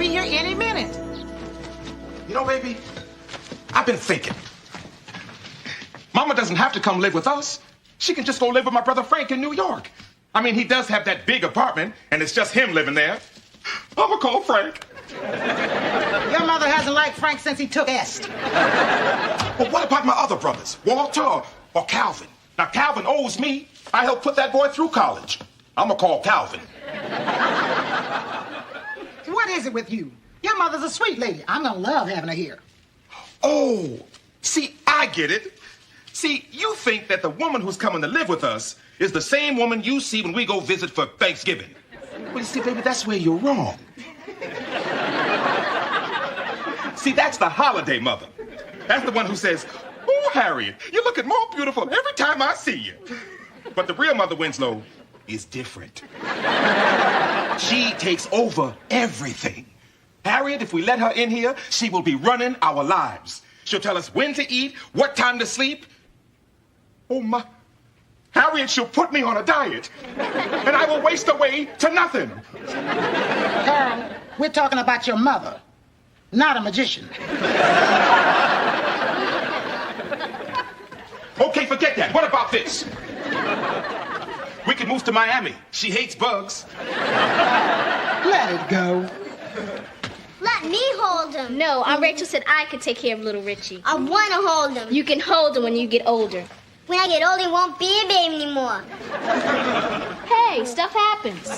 be here any minute. You know, baby, I've been thinking. Mama doesn't have to come live with us. She can just go live with my brother Frank in New York. I mean, he does have that big apartment, and it's just him living there. I'ma call Frank. Your mother hasn't liked Frank since he took Est. But what about my other brothers, Walter or Calvin? Now, Calvin owes me. I helped put that boy through college. I'ma call Calvin. What is it with you? Your mother's a sweet lady. I'm gonna love having her here. Oh, see, I get it. See, you think that the woman who's coming to live with us is the same woman you see when we go visit for Thanksgiving. Well, you see, baby, that's where you're wrong. See, that's the holiday mother. That's the one who says, "Oh, Harriet, you're looking more beautiful every time I see you." But the real Mother Winslow is different. She takes over everything. Harriet, if we let her in here, she will be running our lives. She'll tell us when to eat, what time to sleep. Oh, my. Harriet, she'll put me on a diet. And I will waste away to nothing. Carol, we're talking about your mother, not a magician. Okay, forget that. What about this? We can move to Miami. She hates bugs. Let it go. Let me hold him. No, Aunt Rachel said I could take care of little Richie. I want to hold him. You can hold him when you get older. When I get older, he won't be a baby anymore. Hey, stuff happens.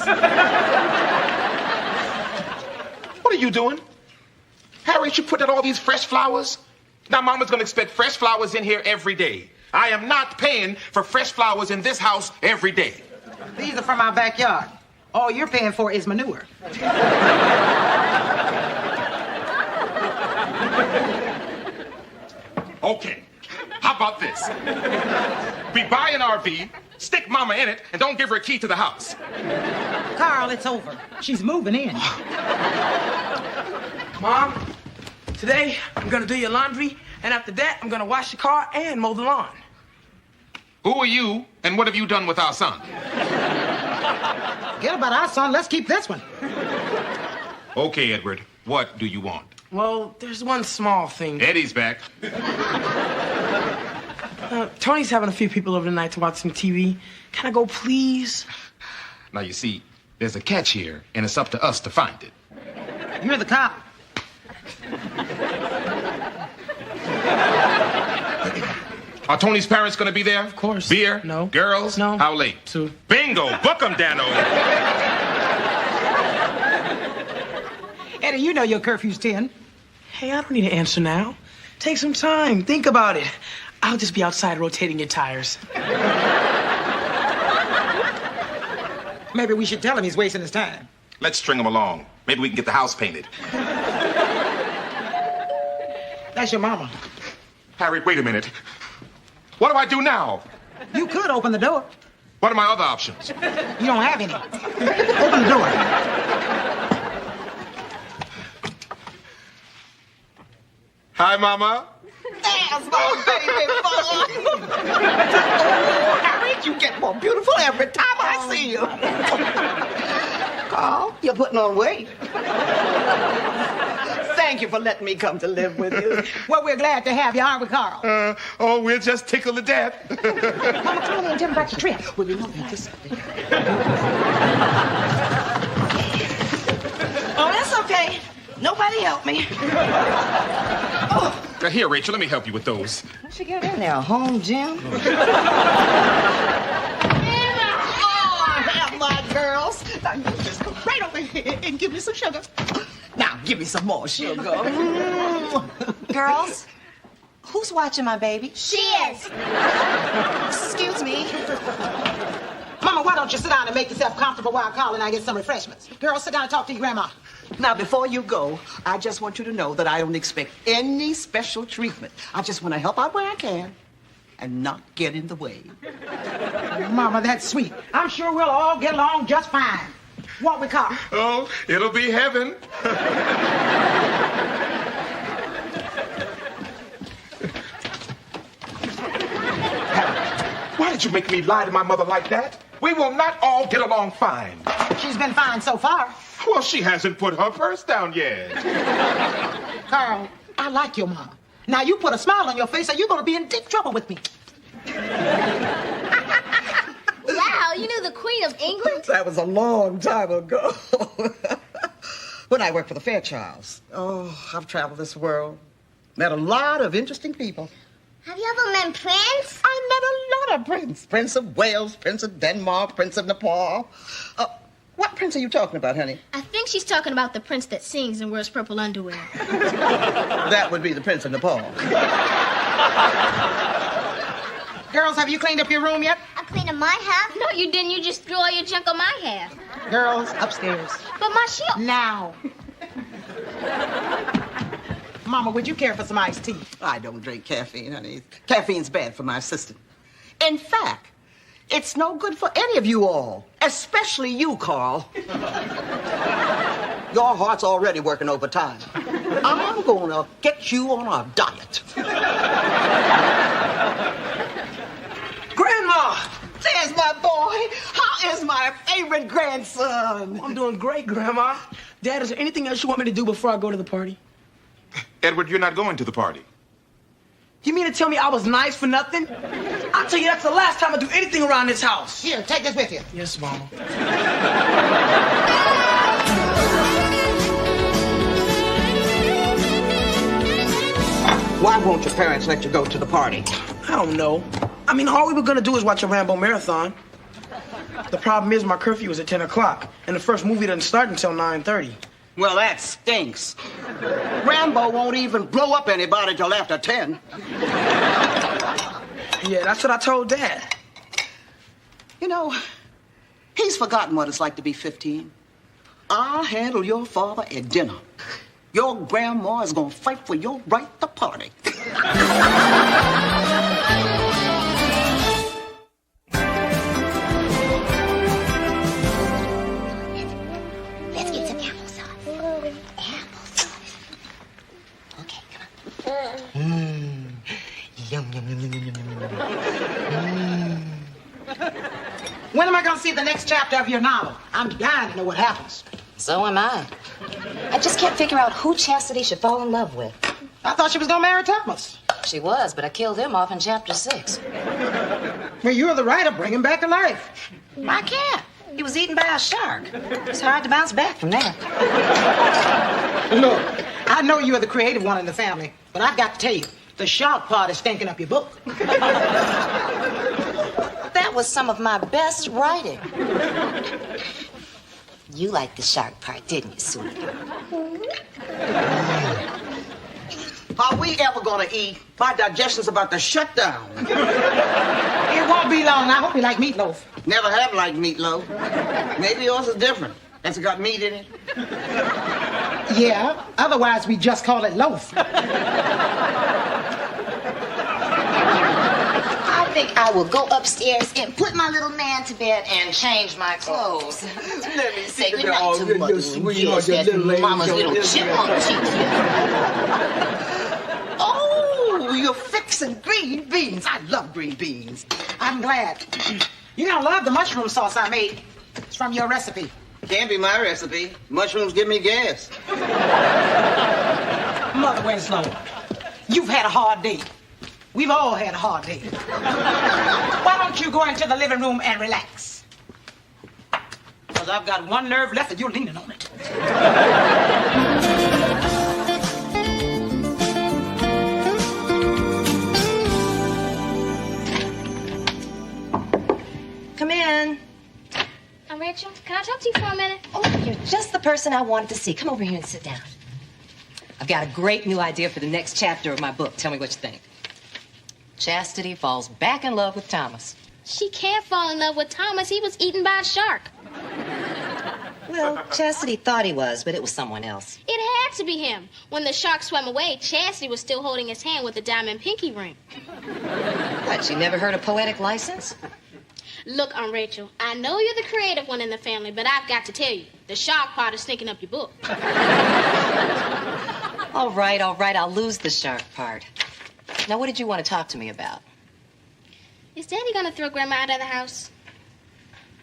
What are you doing? Harriet, you put out all these fresh flowers? Now, Mama's gonna expect fresh flowers in here every day. I am not paying for fresh flowers in this house every day. These are from our backyard. All you're paying for is manure. Okay, how about this? We buy an RV, stick Mama in it, and don't give her a key to the house. Carl, it's over. She's moving in. Mom, today I'm gonna do your laundry, and after that I'm gonna wash your car and mow the lawn. Who are you, and what have you done with our son? Forget about our son. Let's keep this one. Okay, Edward, what do you want? Well, there's one small thing. Eddie's back. Tony's having a few people over tonight to watch some TV. Can I go, please? Now, you see, there's a catch here, and it's up to us to find it. You're the cop. Are Tony's parents going to be there? Of course. Beer? No. Girls? No. How late? 2. Bingo! Book 'em, Dano. Eddie, you know your curfew's 10. Hey, I don't need to answer now. Take some time. Think about it. I'll just be outside rotating your tires. Maybe we should tell him he's wasting his time. Let's string him along. Maybe we can get the house painted. That's your mama. Harriet, wait a minute. What do I do now? You could open the door. What are my other options? You don't have any. Open the door. Hi, Mama. There's my baby boy. Oh, Harriet, you get more beautiful every time I see you. Carl, you're putting on weight. Thank you for letting me come to live with you. Well, we're glad to have you, aren't we, Carl? Oh, we're just tickled to death. Mama, come on in and tell me about your trip. Well, you know, you just... Oh, that's okay. Nobody helped me. Now, here, Rachel, let me help you with those. What'd you get in there, a home gym? Oh, have my girls. Now, you just come right over here and give me some sugar. Now, give me some more sugar. Girls, who's watching my baby? She is. Excuse me. Mama, why don't you sit down and make yourself comfortable while Carl and I get some refreshments? Girls, sit down and talk to your grandma. Now, before you go, I just want you to know that I don't expect any special treatment. I just want to help out where I can and not get in the way. Mama, that's sweet. I'm sure we'll all get along just fine. What we call? Oh, it'll be heaven. Why did you make me lie to my mother like that? We will not all get along fine. She's been fine so far. Well, she hasn't put her purse down yet. Carl, I like your mama. Now you put a smile on your face or you're going to be in deep trouble with me. Wow, you knew the Queen of England? That was a long time ago. When I worked for the Fairchilds. Oh, I've traveled this world. Met a lot of interesting people. Have you ever met Prince? I met a lot of Prince. Prince of Wales, Prince of Denmark, Prince of Nepal. What prince are you talking about, honey? I think she's talking about the prince that sings and wears purple underwear. That would be the Prince of Nepal. Girls, have you cleaned up your room yet? I cleaned up my half. No, you didn't. You just threw all your junk on my half. Girls, upstairs. But my shield... Now. Mama, would you care for some iced tea? I don't drink caffeine, honey. Caffeine's bad for my system. In fact, it's no good for any of you all, especially you, Carl. Your heart's already working overtime. I'm gonna get you on a diet. Grandma, there's my boy. How is my favorite grandson? I'm doing great, Grandma. Dad, is there anything else you want me to do before I go to the party? Edward, you're not going to the party. You mean to tell me I was nice for nothing? I'll tell you that's the last time I do anything around this house. Here, take this with you. Yes, Mama. Why won't your parents let you go to the party? I don't know. I mean, all we were gonna do is watch a Rambo marathon. The problem is my curfew is at 10 o'clock, and the first movie doesn't start until 9:30. Well, that stinks. Rambo won't even blow up anybody till after 10. Yeah, that's what I told Dad. You know, he's forgotten what it's like to be 15. I'll handle your father at dinner. Your grandma is gonna fight for your right to party. Let's get some applesauce. Applesauce. Okay, come on. Yum, yum, yum, yum, yum, yum, yum. When am I gonna see the next chapter of your novel? I'm dying to know what happens. So am I. I just can't figure out who Chastity should fall in love with. I thought she was gonna marry Thomas. She was, but I killed him off in chapter 6. Well, you're the writer. Bring him back to life. I can't. He was eaten by a shark. It's hard to bounce back from that. Look, I know you're the creative one in the family, but I've got to tell you, the shark part is stinking up your book. That was some of my best writing. You liked the shark part, didn't you, sweetie? Are we ever gonna eat? My digestion's about to shut down. It won't be long. I hope you like meatloaf. Never have liked meatloaf. Maybe yours is different. Has it got meat in it? Yeah, otherwise we just call it loaf. I think I will go upstairs and put my little man to bed and change my clothes. Let me Say see. goodnight to Mother. Yes, that's Mama's little chipmunk cheeks. Oh, you're fixing green beans. I love green beans. I'm glad. You're gonna love the mushroom sauce I made. It's from your recipe. Can't be my recipe. Mushrooms give me gas. Mother Winslow, you've had a hard day. We've all had a hard day. Why don't you go into the living room and relax? Because I've got one nerve left and you're leaning on it. Come in. Rachel, can I talk to you for a minute? Oh, you're just the person I wanted to see. Come over here and sit down. I've got a great new idea for the next chapter of my book. Tell me what you think. Chastity falls back in love with Thomas. She can't fall in love with Thomas. He was eaten by a shark. Well, Chastity thought he was, but it was someone else. It had to be him. When the shark swam away, Chastity was still holding his hand with the diamond pinky ring. What, she never heard of poetic license? Look, Rachel, I know you're the creative one in the family, but I've got to tell you, the shark part is sneaking up your book. All right, I'll lose the shark part. Now, what did you want to talk to me about? Is Daddy gonna throw Grandma out of the house?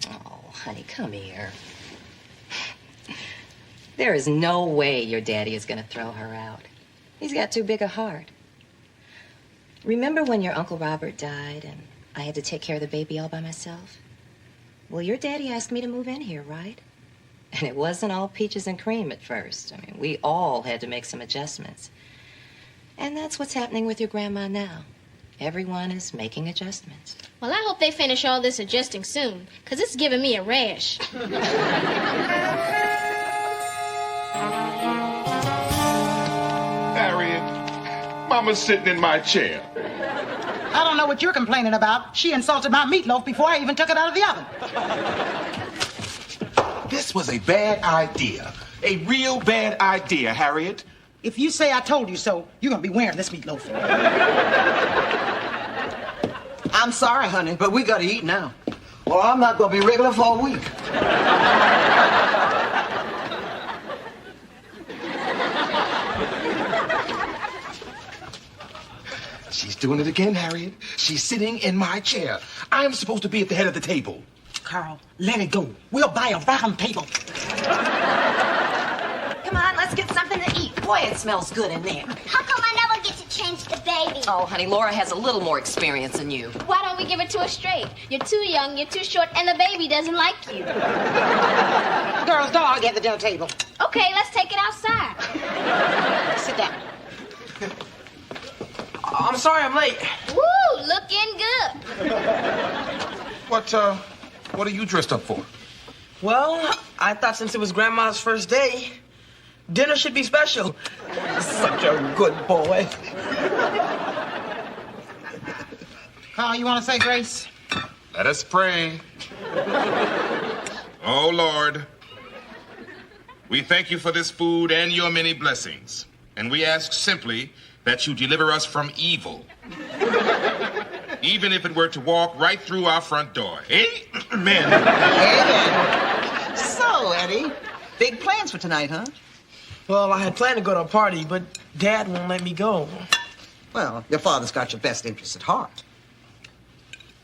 Oh, honey, come here. There is no way your daddy is going to throw her out. He's got too big a heart. Remember when your Uncle Robert died and I had to take care of the baby all by myself? Well, your daddy asked me to move in here, right? And it wasn't all peaches and cream at first. I mean, we all had to make some adjustments. And that's what's happening with your grandma now. Everyone is making adjustments. Well, I hope they finish all this adjusting soon, because it's giving me a rash. Harriet, Mama's sitting in my chair. I don't know what you're complaining about. She insulted my meatloaf before I even took it out of the oven. This was a bad idea. A real bad idea, Harriet. If you say I told you so, you're gonna be wearing this meatloaf. I'm sorry, honey, but we gotta eat now. Or I'm not gonna be regular for a week. She's doing it again, Harriet. She's sitting in my chair. I'm supposed to be at the head of the table. Carl, let it go. We'll buy a round table. Come on, let's get something to eat. Boy, it smells good in there. How come I never get to change the baby? Oh, honey, Laura has a little more experience than you. Why don't we give it to her straight? You're too young, you're too short, and the baby doesn't like you. Girls, don't argue at the dinner table. Okay, let's take it outside. Sit down. I'm sorry I'm late. Woo, looking good. What are you dressed up for? Well, I thought since it was Grandma's first day, dinner should be special. Such a good boy. Carl, you want to say grace? Let us pray. Oh, Lord, we thank you for this food and your many blessings. And we ask simply that you deliver us from evil. Even if it were to walk right through our front door. Amen. Amen. So, Eddie, big plans for tonight, huh? Well, I had planned to go to a party, but Dad won't let me go. Well, your father's got your best interests at heart.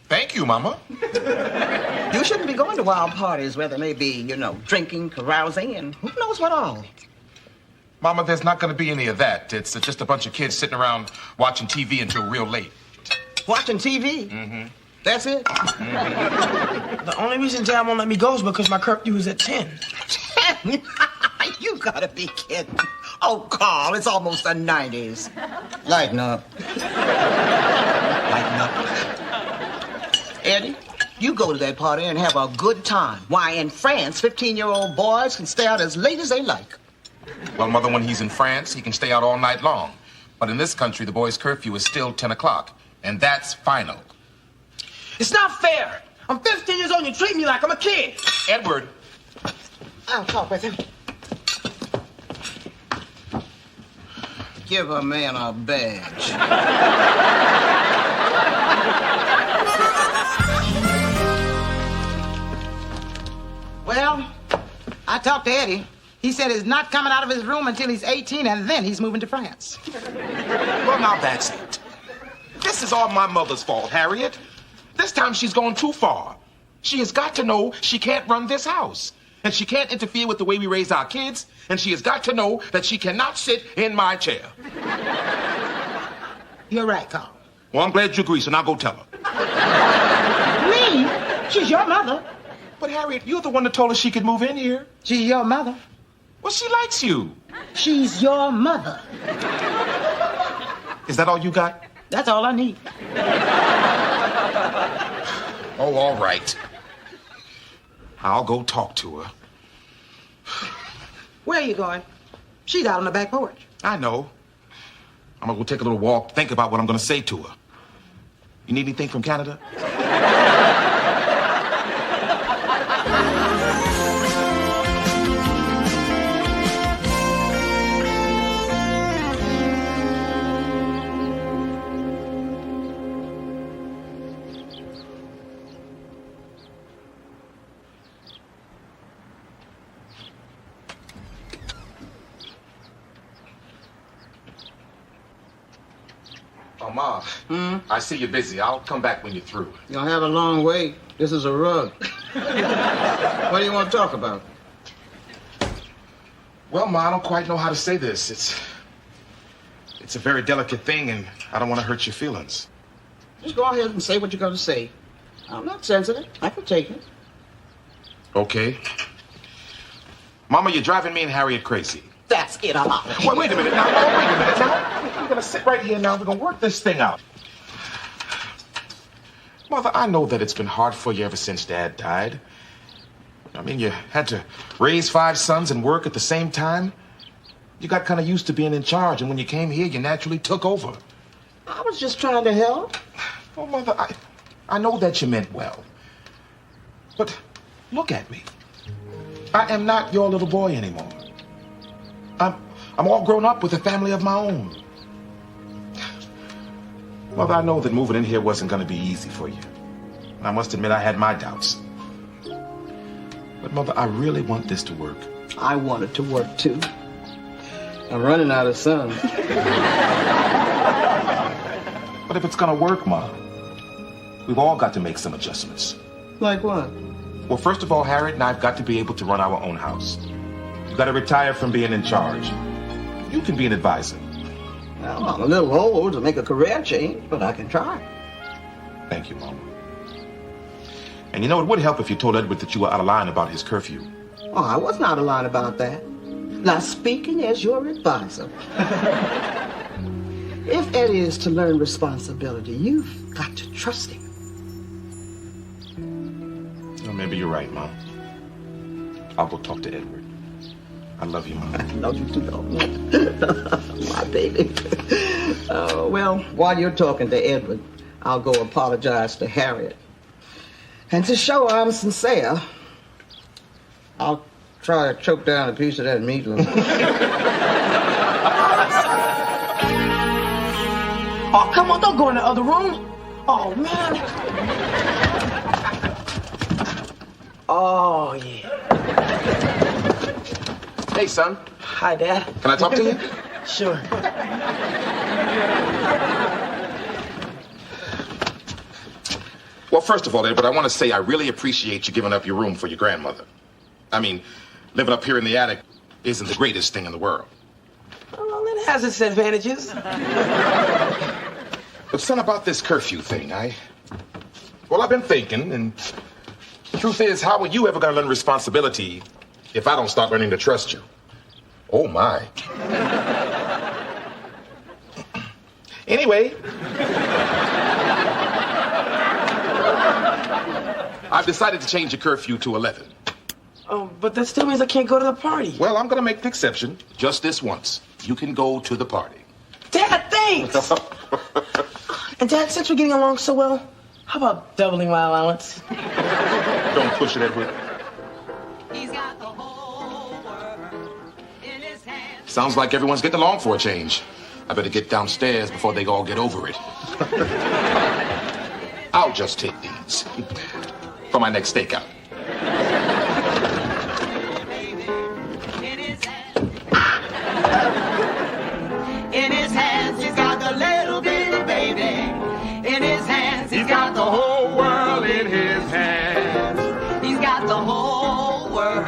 Thank you, Mama. You shouldn't be going to wild parties where there may be, drinking, carousing, and who knows what all. Mama, there's not going to be any of that. It's just a bunch of kids sitting around watching TV until real late. Watching TV? Mm-hmm. That's it? Mm-hmm. The only reason Dad won't let me go is because my curfew is at 10. 10? You gotta be kidding. Oh, Carl, it's almost the 90s. Lighten up. Lighten up. Eddie, you go to that party and have a good time. Why, in France, 15-year-old boys can stay out as late as they like. Well, Mother, when he's in France, he can stay out all night long. But in this country, the boys' curfew is still 10 o'clock. And that's final. It's not fair. I'm 15 years old and you treat me like I'm a kid. Edward. I'll talk with him. Give a man a badge. Well, I talked to Eddie. He said he's not coming out of his room until he's 18, and then he's moving to France. Well, now that's it. This is all my mother's fault, Harriet. This time she's gone too far. She has got to know she can't run this house. And she can't interfere with the way we raise our kids. And she has got to know that she cannot sit in my chair. You're right, Carl. Well, I'm glad you agree, so now go tell her. Me? She's your mother. But, Harriet, you're the one that told her she could move in here. She's your mother. Well, she likes you. She's your mother. Is that all you got? That's all I need. Oh, all right. I'll go talk to her. Where are you going? She's out on the back porch. I know. I'm gonna go take a little walk, think about what I'm gonna say to her. You need anything from Canada? Oh, Ma. I see you're busy. I'll come back when you're through. You'll have a long wait. This is a rug. What do you want to talk about? Well, Ma, I don't quite know how to say this. It's a very delicate thing, and I don't want to hurt your feelings. Just go ahead and say what you're going to say. I'm not sensitive. I can take it. Okay. Mama, you're driving me and Harriet crazy. That's it. I'm out. Wait a minute now. Oh, wait a minute now. We're going to sit right here now. We're going to work this thing out. Mother, I know that it's been hard for you ever since Dad died. I mean, you had to raise 5 sons and work at the same time. You got kind of used to being in charge, and when you came here, you naturally took over. I was just trying to help. Oh, Mother, I know that you meant well. But look at me. I am not your little boy anymore. I'm all grown up with a family of my own. Mother, I know that moving in here wasn't going to be easy for you. I must admit I had my doubts. But, Mother, I really want this to work. I want it to work, too. I'm running out of sons. But if it's going to work, Ma, we've all got to make some adjustments. Like what? Well, first of all, Harriet and I've got to be able to run our own house. You've got to retire from being in charge. You can be an advisor. Well, I'm a little old to make a career change, but I can try. Thank you, Mama. And you know, it would help if you told Edward that you were out of line about his curfew. Oh, I was not a line about that. Now, speaking as your advisor, if Eddie is to learn responsibility, you've got to trust him. Well, maybe you're right, Mom. I'll go talk to Edward. I love you, Mom. I love you too, my baby. Well, while you're talking to Edward, I'll go apologize to Harriet. And to show I'm sincere, I'll try to choke down a piece of that meatloaf. Oh, come on, don't go in the other room. Oh, man. Oh, yeah. Hey, son. Hi, Dad. Can I talk to you? Sure. Well, first of all, Edward, I want to say I really appreciate you giving up your room for your grandmother. I mean, living up here in the attic isn't the greatest thing in the world. Well, it has its advantages. But son, about this curfew thing, I've been thinking, and the truth is, how are you ever going to learn responsibility if I don't start learning to trust you? Oh, my. Anyway, I've decided to change the curfew to 11. Oh, but that still means I can't go to the party. Well, I'm going to make an exception, just this once. You can go to the party. Dad, thanks! And Dad, since we're getting along so well, how about doubling my allowance? Don't push it, Edward. He's got the whole world in his hands. Sounds like everyone's getting along for a change. I better get downstairs before they all get over it. I'll just take these for my next stakeout. In his hands, he's got the little bitty baby. In his hands, he's got the whole world in his hands. He's got the whole world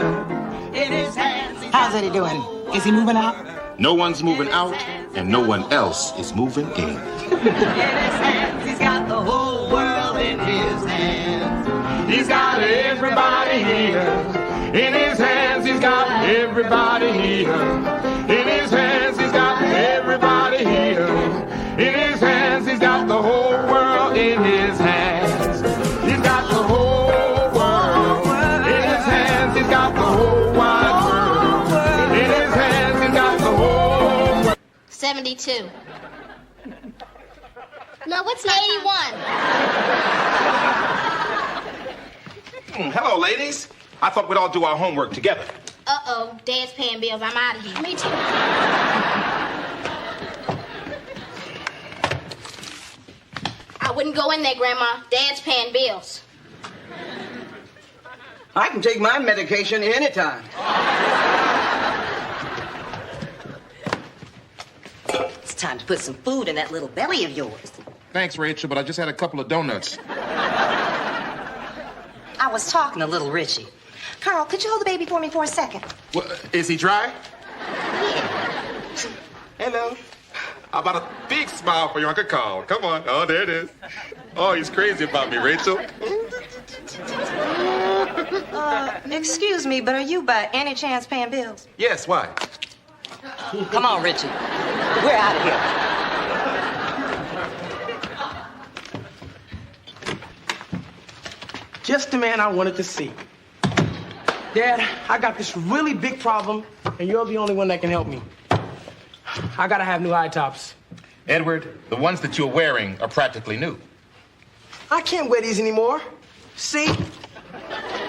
in his hands. How's Eddie doing? Is he moving out? No one's moving out, and no one else is moving in. In his hands, he's got the whole world in his hands. He's got everybody here. In his hands, he's got everybody here. In his hands, he's got everybody here. In his hands, he's got the whole world in his hands. He's got the whole world. In his hands, he's got the whole wide world. In his hands, he's got the whole world. 72. No, what's 81? Hello, ladies. I thought we'd all do our homework together. Uh-oh, Dad's paying bills. I'm out of here. Me too. I wouldn't go in there, Grandma. Dad's paying bills. I can take my medication anytime. It's time to put some food in that little belly of yours. Thanks, Rachel, but I just had a couple of donuts. I was talking to little Richie. Carl, could you hold the baby for me for a second? Well, is he dry? Hello. How about a big smile for your Uncle Carl? Come on. Oh, there it is. Oh, he's crazy about me, Rachel. Excuse me, but are you by any chance paying bills? Yes, why? Come on, Richie. We're out of here. Just the man I wanted to see. Dad, I got this really big problem, and you're the only one that can help me. I gotta have new high tops. Edward, the ones that you're wearing are practically new. I can't wear these anymore. See?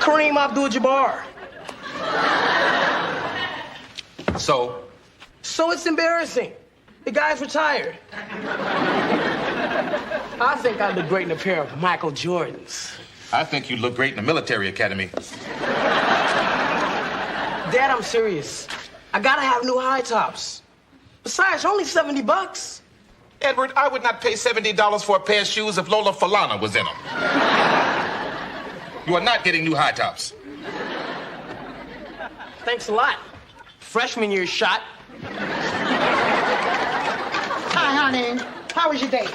Kareem Abdul-Jabbar. So? So it's embarrassing. The guy's retired. I think I'd look great in a pair of Michael Jordans. I think you'd look great in the military academy. Dad, I'm serious. I gotta have new high tops. Besides, only $70. Edward, I would not pay $70 for a pair of shoes if Lola Falana was in them. You are not getting new high tops. Thanks a lot. Freshman year shot. Hi, honey. How was your day?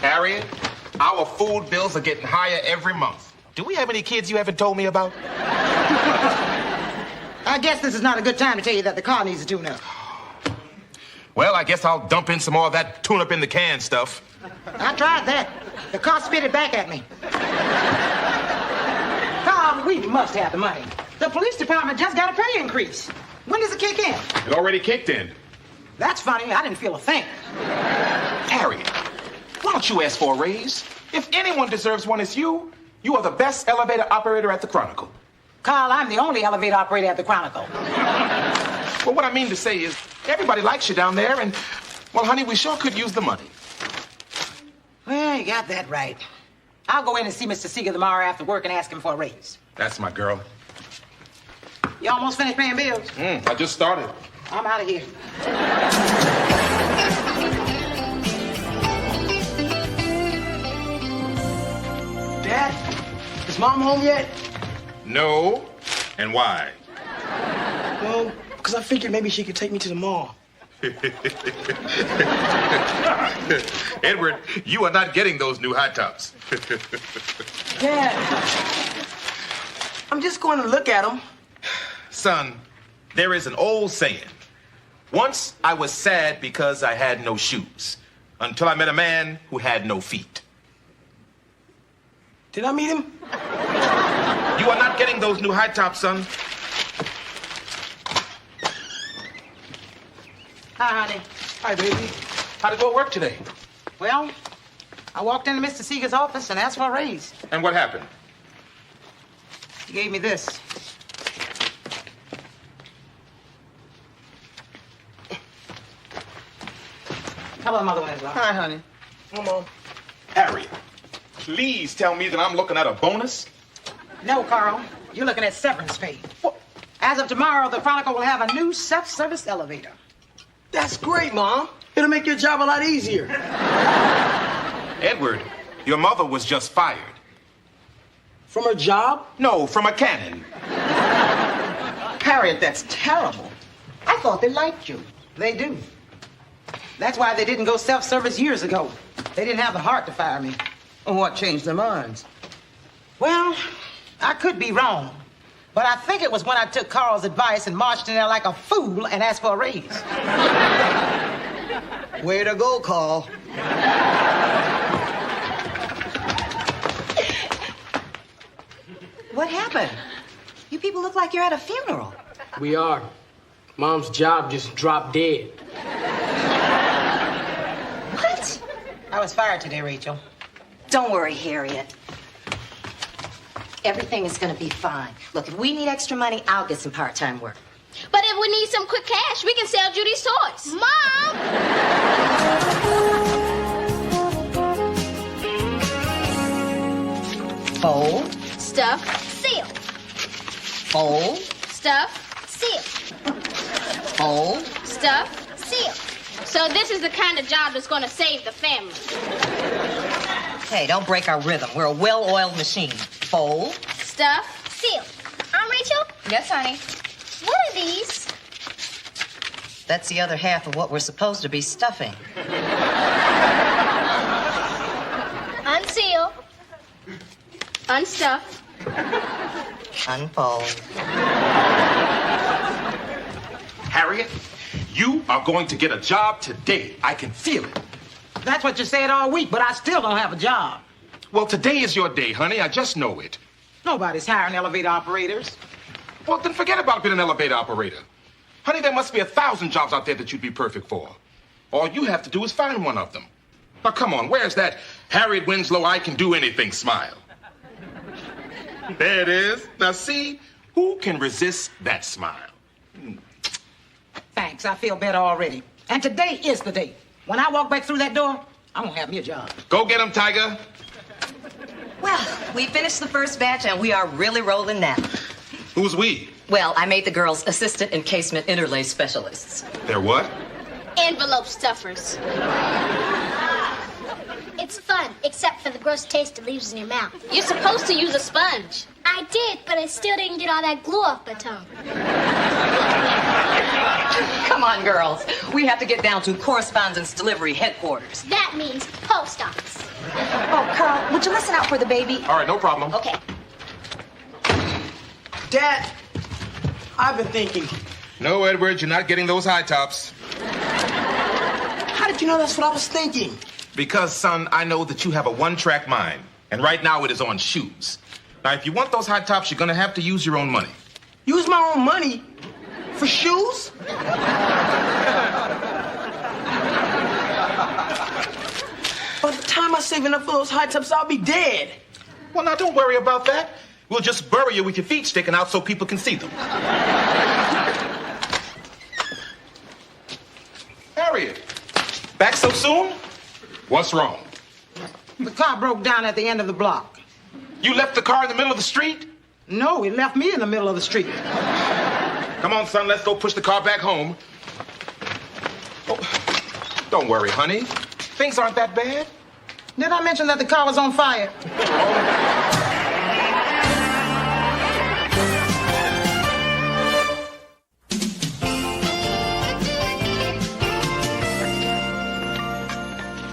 Harriet, our food bills are getting higher every month. Do we have any kids you haven't told me about? I guess this is not a good time to tell you that the car needs a tune-up. Well, I guess I'll dump in some more of that tune-up in the can stuff. I tried that. The car spit it back at me. Carl, we must have the money. The police department just got a pay increase. When does it kick in? It already kicked in. That's funny. I didn't feel a thing. Harriet, why don't you ask for a raise? If anyone deserves one, it's you. You are the best elevator operator at the Chronicle. Carl, I'm the only elevator operator at the Chronicle. Well, what I mean to say is, everybody likes you down there, and, well, honey, we sure could use the money. Well, you got that right. I'll go in and see Mr. Seeger tomorrow after work and ask him for a raise. That's my girl. You almost finished paying bills? I just started. I'm out of here. Dad, is Mom home yet? No. And why? Well, because I figured maybe she could take me to the mall. Edward, you are not getting those new high tops. Dad, I'm just going to look at them. Son, there is an old saying. Once I was sad because I had no shoes, until I met a man who had no feet. Did I meet him? You are not getting those new high tops, son. Hi, honey. Hi, baby. How did it go at work today? Well, I walked into Mr. Seeger's office and asked for a raise. And what happened? He gave me this. How about Mother Winslow? Hi, honey. Come on. Harriet, please tell me that I'm looking at a bonus. No, Carl. You're looking at severance pay. What? As of tomorrow, the Chronicle will have a new self-service elevator. That's great, Mom. It'll make your job a lot easier. Edward, your mother was just fired. From her job? No, from a cannon. Harriet, that's terrible. I thought they liked you. They do. That's why they didn't go self-service years ago. They didn't have the heart to fire me. What changed their minds? Well, I could be wrong. But I think it was when I took Carl's advice and marched in there like a fool and asked for a raise. Way to go, Carl. What happened? You people look like you're at a funeral. We are. Mom's job just dropped dead. What? I was fired today, Rachel. Don't worry, Harriet. Everything is going to be fine. Look, if we need extra money, I'll get some part-time work. But if we need some quick cash, we can sell Judy's toys. Mom! Fold, Stuff, seal. fold, Stuff, seal. fold. Stuff, seal. So this is the kind of job that's going to save the family. Hey, don't break our rhythm. We're a well-oiled machine. Fold. Stuff, seal. Rachel, Yes, honey. what are these? That's the other half of what we're supposed to be stuffing. Unseal. Unstuff. Unfold. Harriet, you are going to get a job today. I can feel it. That's what you said all week, but I still don't have a job. Well, today is your day, honey. I just know it. Nobody's hiring elevator operators. Well, then forget about being an elevator operator. Honey, there must be 1,000 jobs out there that you'd be perfect for. All you have to do is find one of them. Now, come on, where's that Harriet Winslow I can do anything smile? There it is. Now, see, who can resist that smile? Thanks, I feel better already. And today is the day. When I walk back through that door, I'm gonna have me a job. Go get him, Tiger. Well, we finished the first batch and we are really rolling now. Who's we? Well, I made the girls assistant encasement interlay specialists. They're what? Envelope stuffers. It's fun, except for the gross taste it leaves in your mouth. You're supposed to use a sponge. I did, but I still didn't get all that glue off my tongue. Come on, girls. We have to get down to correspondence delivery headquarters. That means post office. Oh, Carl, would you listen out for the baby? All right, no problem. Okay. Dad, I've been thinking. No, Edward, you're not getting those high tops. How did you know that's what I was thinking? Because, son, I know that you have a one-track mind. And right now it is on shoes. Now, if you want those high tops, you're going to have to use your own money. Use my own money for shoes? By the time I save enough for those high tops, I'll be dead. Well, now, don't worry about that. We'll just bury you with your feet sticking out so people can see them. Harriet, back so soon? What's wrong? The car broke down at the end of the block. You left the car in the middle of the street? No, it left me in the middle of the street. Come on, son, let's go push the car back home. Oh, don't worry, honey. Things aren't that bad. Did I mention that the car was on fire?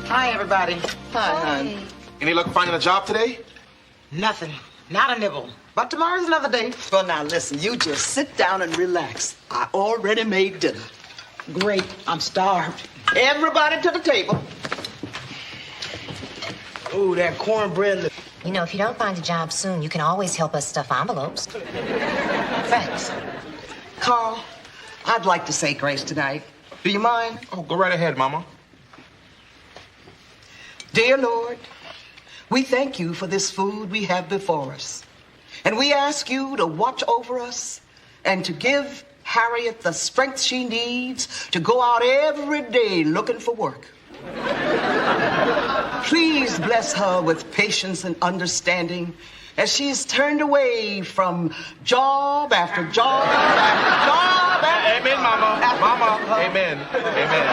Hi, everybody. Hi, hon. Any luck finding a job today? Nothing. Not a nibble. But tomorrow's another day. Well, now listen, you just sit down and relax. I already made dinner. Great. I'm starved. Everybody to the table. Ooh, that cornbread. You know, if you don't find a job soon, you can always help us stuff envelopes. Thanks. Carl, I'd like to say grace tonight. Do you mind? Oh, go right ahead, Mama. Dear Lord, we thank you for this food we have before us. And we ask you to watch over us and to give Harriet the strength she needs to go out every day looking for work. Please bless her with patience and understanding as she's turned away from job after job after job after Amen, Mama. Mama. Amen. Amen.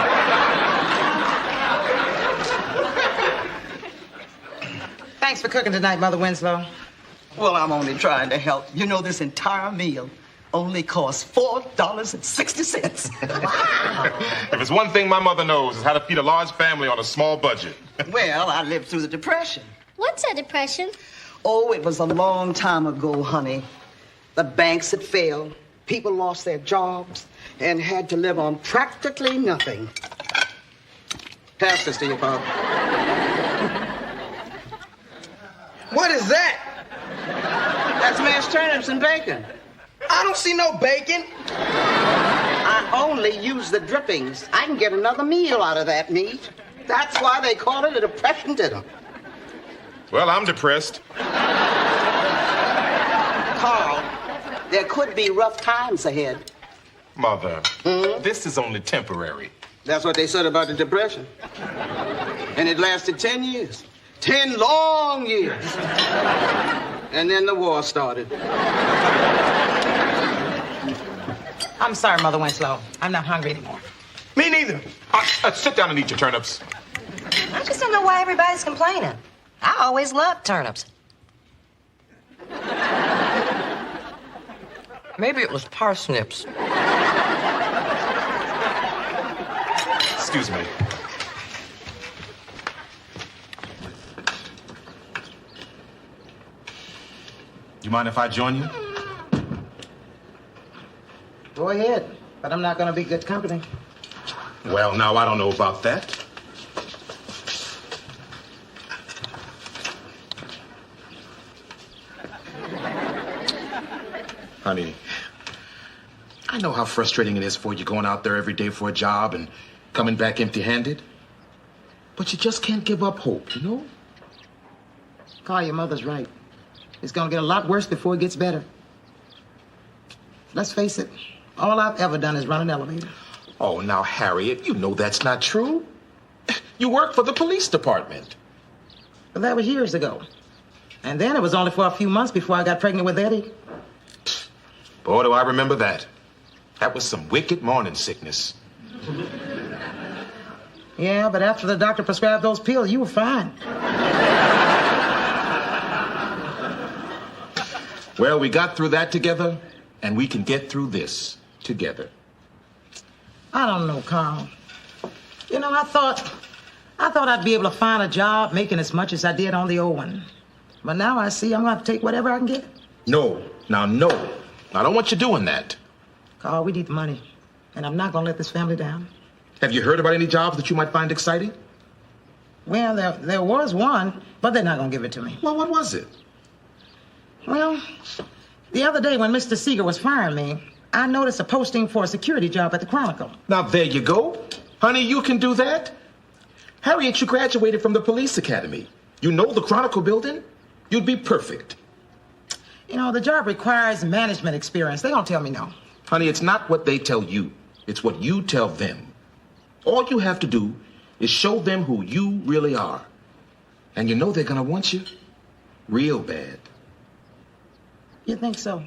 Thanks for cooking tonight, Mother Winslow. Well, I'm only trying to help. You know, this entire meal only costs $4.60. If it's one thing my mother knows, is how to feed a large family on a small budget. Well, I lived through the Depression. What's a depression? Oh, it was a long time ago, honey. The banks had failed. People lost their jobs and had to live on practically nothing. Pass this to you, Bob. What is that? That's mashed turnips and bacon. I don't see no bacon. I only use the drippings. I can get another meal out of that meat. That's why they call it a depression dinner. Well, I'm depressed. Carl, there could be rough times ahead. Mother, this is only temporary. That's what they said about the Depression. And it lasted 10 years. 10 long years. And then the war started. I'm sorry, Mother Winslow. I'm not hungry anymore. Me neither. Sit down and eat your turnips. I just don't know why everybody's complaining. I always loved turnips. Maybe it was parsnips. Excuse me. You mind if I join you? Go ahead, but I'm not going to be good company. Well, now, I don't know about that. Honey, I know how frustrating it is for you going out there every day for a job and coming back empty-handed. But you just can't give up hope, you know? Carl, your mother's right. It's going to get a lot worse before it gets better. Let's face it, all I've ever done is run an elevator. Oh, now, Harriet, you know that's not true. You work for the police department. But that was years ago. And then it was only for a few months before I got pregnant with Eddie. Boy, do I remember that. That was some wicked morning sickness. Yeah, but after the doctor prescribed those pills, you were fine. Well, we got through that together, and we can get through this together. I don't know, Carl. You know, I thought I'd be able to find a job making as much as I did on the old one. But now I see I'm going to have to take whatever I can get. No. Now, no. I don't want you doing that. Carl, we need the money. And I'm not going to let this family down. Have you heard about any jobs that you might find exciting? Well, there was one, but they're not going to give it to me. Well, what was it? Well, the other day when Mr. Seeger was firing me, I noticed a posting for a security job at the Chronicle. Now, there you go. Honey, you can do that. Harriet, you graduated from the police academy. You know the Chronicle building? You'd be perfect. You know, the job requires management experience. They don't tell me no. Honey, it's not what they tell you. It's what you tell them. All you have to do is show them who you really are. And you know they're going to want you real bad. You think so?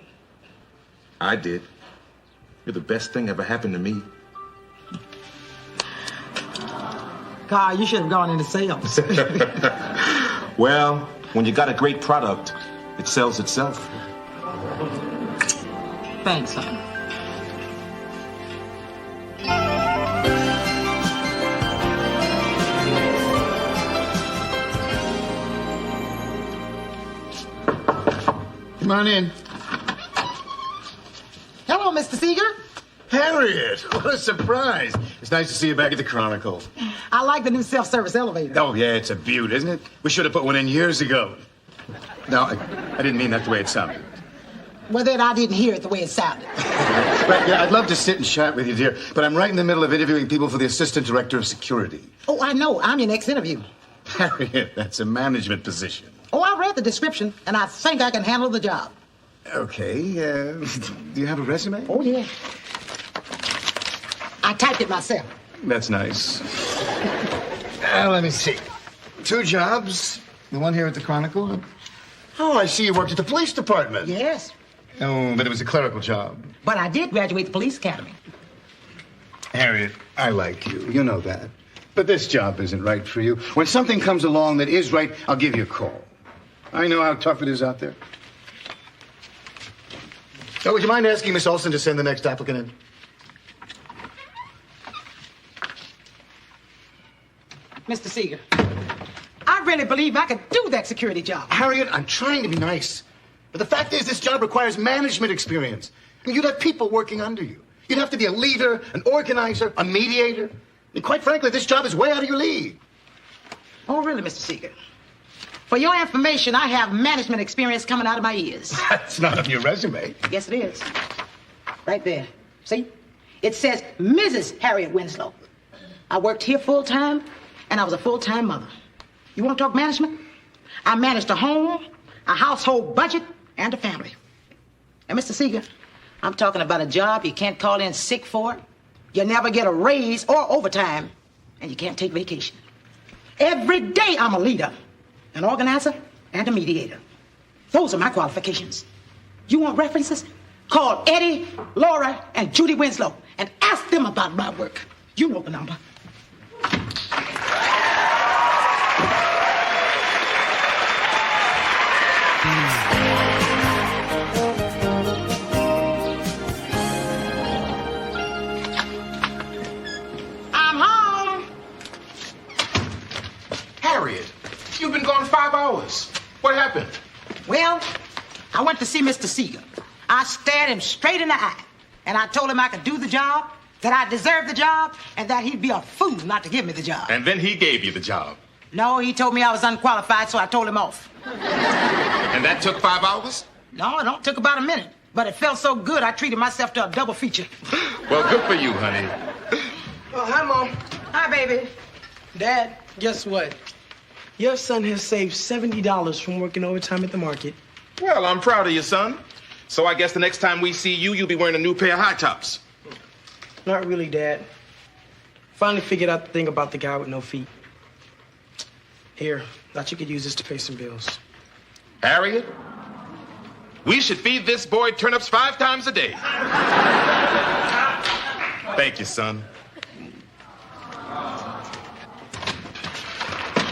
I did. You're the best thing ever happened to me. Carl, you should have gone into sales. Well, when you got a great product, it sells itself. Thanks, son. Come on in. Hello, Mr. Seeger. Harriet, what a surprise. It's nice to see you back at the Chronicle. I like the new self-service elevator. Oh, yeah, it's a beaut, isn't it? We should have put one in years ago. No, I didn't mean that the way it sounded. Well, then I didn't hear it the way it sounded. Right, yeah, I'd love to sit and chat with you, dear, but I'm right in the middle of interviewing people for the Assistant Director of Security. Oh, I know. I'm your next interview. Harriet, that's a management position. Oh, I read the description, and I think I can handle the job. Okay, do you have a resume? Oh, yeah. I typed it myself. That's nice. Let me see. 2 jobs. The one here at the Chronicle. Oh, I see you worked at the police department. Yes. Oh, but it was a clerical job. But I did graduate the police academy. Harriet, I like you. You know that. But this job isn't right for you. When something comes along that is right, I'll give you a call. I know how tough it is out there. Oh, would you mind asking Miss Olson to send the next applicant in? Mr. Seeger, I really believe I could do that security job. Harriet, I'm trying to be nice. But the fact is, this job requires management experience. I mean, you'd have people working under you. You'd have to be a leader, an organizer, a mediator. And quite frankly, this job is way out of your league. Oh, really, Mr. Seeger? For your information, I have management experience coming out of my ears. That's not on your resume. Yes, it is. Right there. See? It says Mrs. Harriet Winslow. I worked here full-time, and I was a full-time mother. You want to talk management? I managed a home, a household budget, and a family. And Mr. Seeger, I'm talking about a job you can't call in sick for. You never get a raise or overtime, and you can't take vacation. Every day I'm a leader, an organizer, and a mediator. Those are my qualifications. You want references? Call Eddie, Laura, and Judy Winslow and ask them about my work. You know the number. I'm home. Mr. Seeger. I stared him straight in the eye, and I told him I could do the job, that I deserved the job, and that he'd be a fool not to give me the job. And then he gave you the job. No, he told me I was unqualified, so I told him off. And that took 5 hours? No, it took about a minute. But it felt so good, I treated myself to a double feature. Well, good for you, honey. Oh, hi, Mom. Hi, baby. Dad, guess what? Your son has saved $70 from working overtime at the market. Well, I'm proud of you, son. So I guess the next time we see you, you'll be wearing a new pair of high tops. Not really, Dad. Finally figured out the thing about the guy with no feet. Here, thought you could use this to pay some bills. Harriet, we should feed this boy turnips 5 times a day. Thank you, son.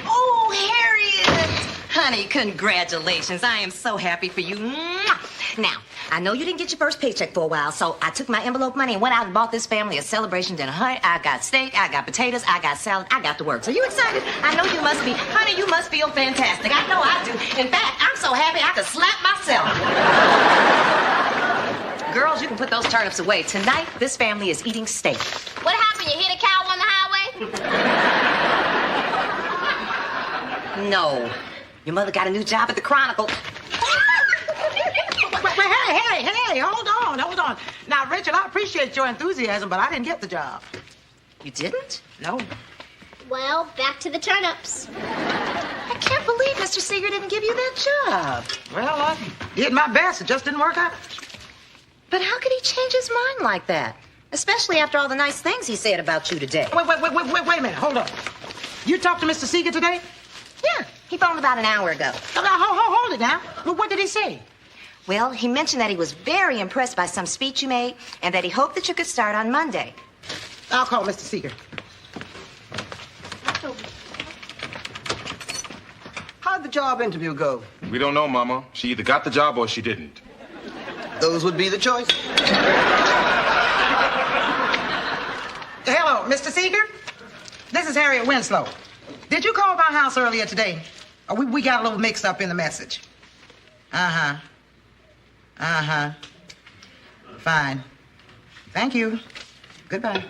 Oh, Harriet! Honey, congratulations. I am so happy for you. Mwah! Now, I know you didn't get your first paycheck for a while, so I took my envelope money and went out and bought this family a celebration dinner. Honey, I got steak, I got potatoes, I got salad, I got the works. Are you excited? I know you must be. Honey, you must feel fantastic. I know I do. In fact, I'm so happy I could slap myself. Girls, you can put those turnips away. Tonight, this family is eating steak. What happened? You hit a cow on the highway? No. Your mother got a new job at the Chronicle. Wait, hey, hold on. Now, Rachel, I appreciate your enthusiasm, but I didn't get the job. You didn't? No. Well, back to the turnips. I can't believe Mr. Seeger didn't give you that job. Well, I did my best. It just didn't work out. But how could he change his mind like that? Especially after all the nice things he said about you today. Wait a minute. Hold on. You talked to Mr. Seeger today? Yeah, he phoned about an hour ago. Now, hold it now. Well, what did he say? Well, he mentioned that he was very impressed by some speech you made and that he hoped that you could start on Monday. I'll call Mr. Seeger. How'd the job interview go? We don't know, Mama. She either got the job or she didn't. Those would be the choices. Hello, Mr. Seeger? This is Harriet Winslow. Did you call my house earlier today? We got a little mixed up in the message. Uh-huh. Fine. Thank you. Goodbye.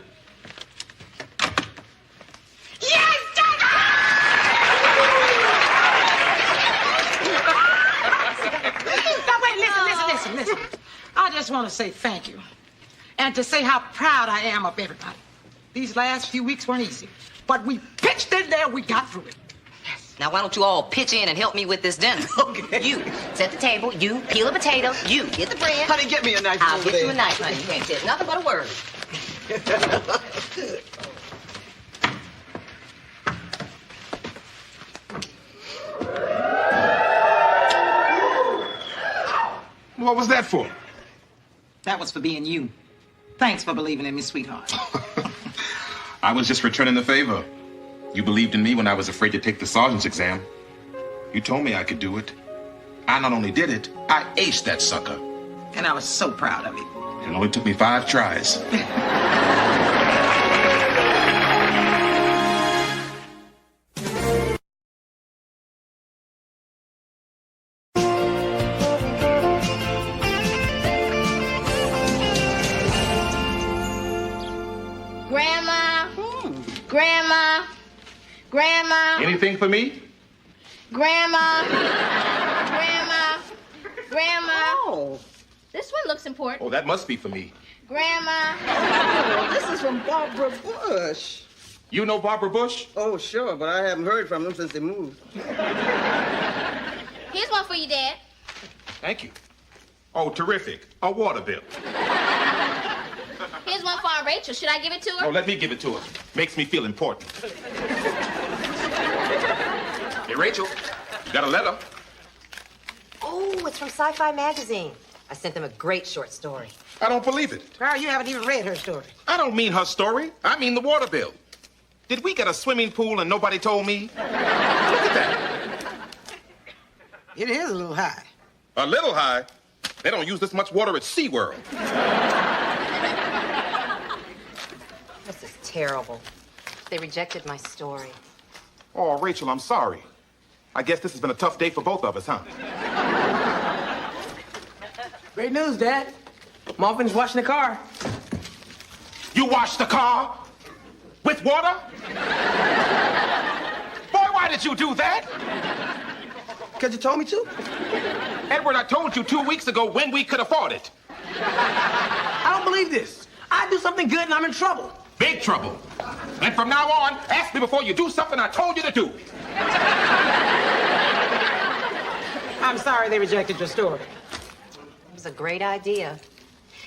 Yes! Now, wait, listen. I just want to say thank you. And to say how proud I am of everybody. These last few weeks weren't easy. But we pitched in there, we got through it. Now, why don't you all pitch in and help me with this dinner? Okay. You set the table, you peel a potato, you get the bread. Honey, get me a knife. I'll over get you there. a knife, honey. You ain't said nothing but a word. What was that for? That was for being you. Thanks for believing in me, sweetheart. I was just returning the favor. You believed in me when I was afraid to take the sergeant's exam. You told me I could do it. I not only did it, I aced that sucker. And I was so proud of you. It only took me 5 tries. Grandma. Anything for me? Grandma. Oh. This one looks important. Oh, that must be for me. Grandma. This is from Barbara Bush. You know Barbara Bush? Oh, sure, but I haven't heard from them since they moved. Here's one for you, Dad. Thank you. Oh, terrific. A water bill. Here's one for Aunt Rachel. Should I give it to her? Oh, let me give it to her. Makes me feel important. Hey, Rachel, you got a letter? Oh, it's from Sci-Fi Magazine. I sent them a great short story. I don't believe it. Girl, you haven't even read her story. I don't mean her story. I mean the water bill. Did we get a swimming pool and nobody told me? Look at that. It is a little high. A little high? They don't use this much water at SeaWorld. This is terrible. They rejected my story. Oh, Rachel, I'm sorry. I guess this has been a tough day for both of us, huh? Great news, Dad. Mom finished washing the car. You washed the car? With water? Boy, why did you do that? Because you told me to. Edward, I told you 2 weeks ago when we could afford it. I don't believe this. I do something good and I'm in trouble. Big trouble. And from now on, ask me before you do something I told you to do. I'm sorry they rejected your story. It was a great idea.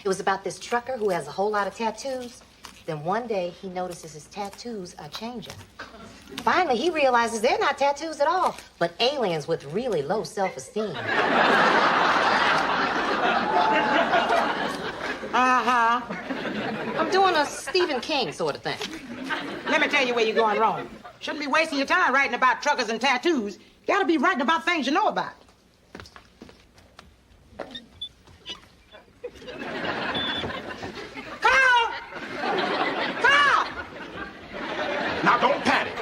It was about this trucker who has a whole lot of tattoos. Then one day he notices his tattoos are changing. Finally, he realizes they're not tattoos at all, but aliens with really low self-esteem. Uh-huh. I'm doing a Stephen King sort of thing. Let me tell you where you're going wrong. Shouldn't be wasting your time writing about truckers and tattoos. You gotta be writing about things you know about. Carl! Carl! Now don't panic.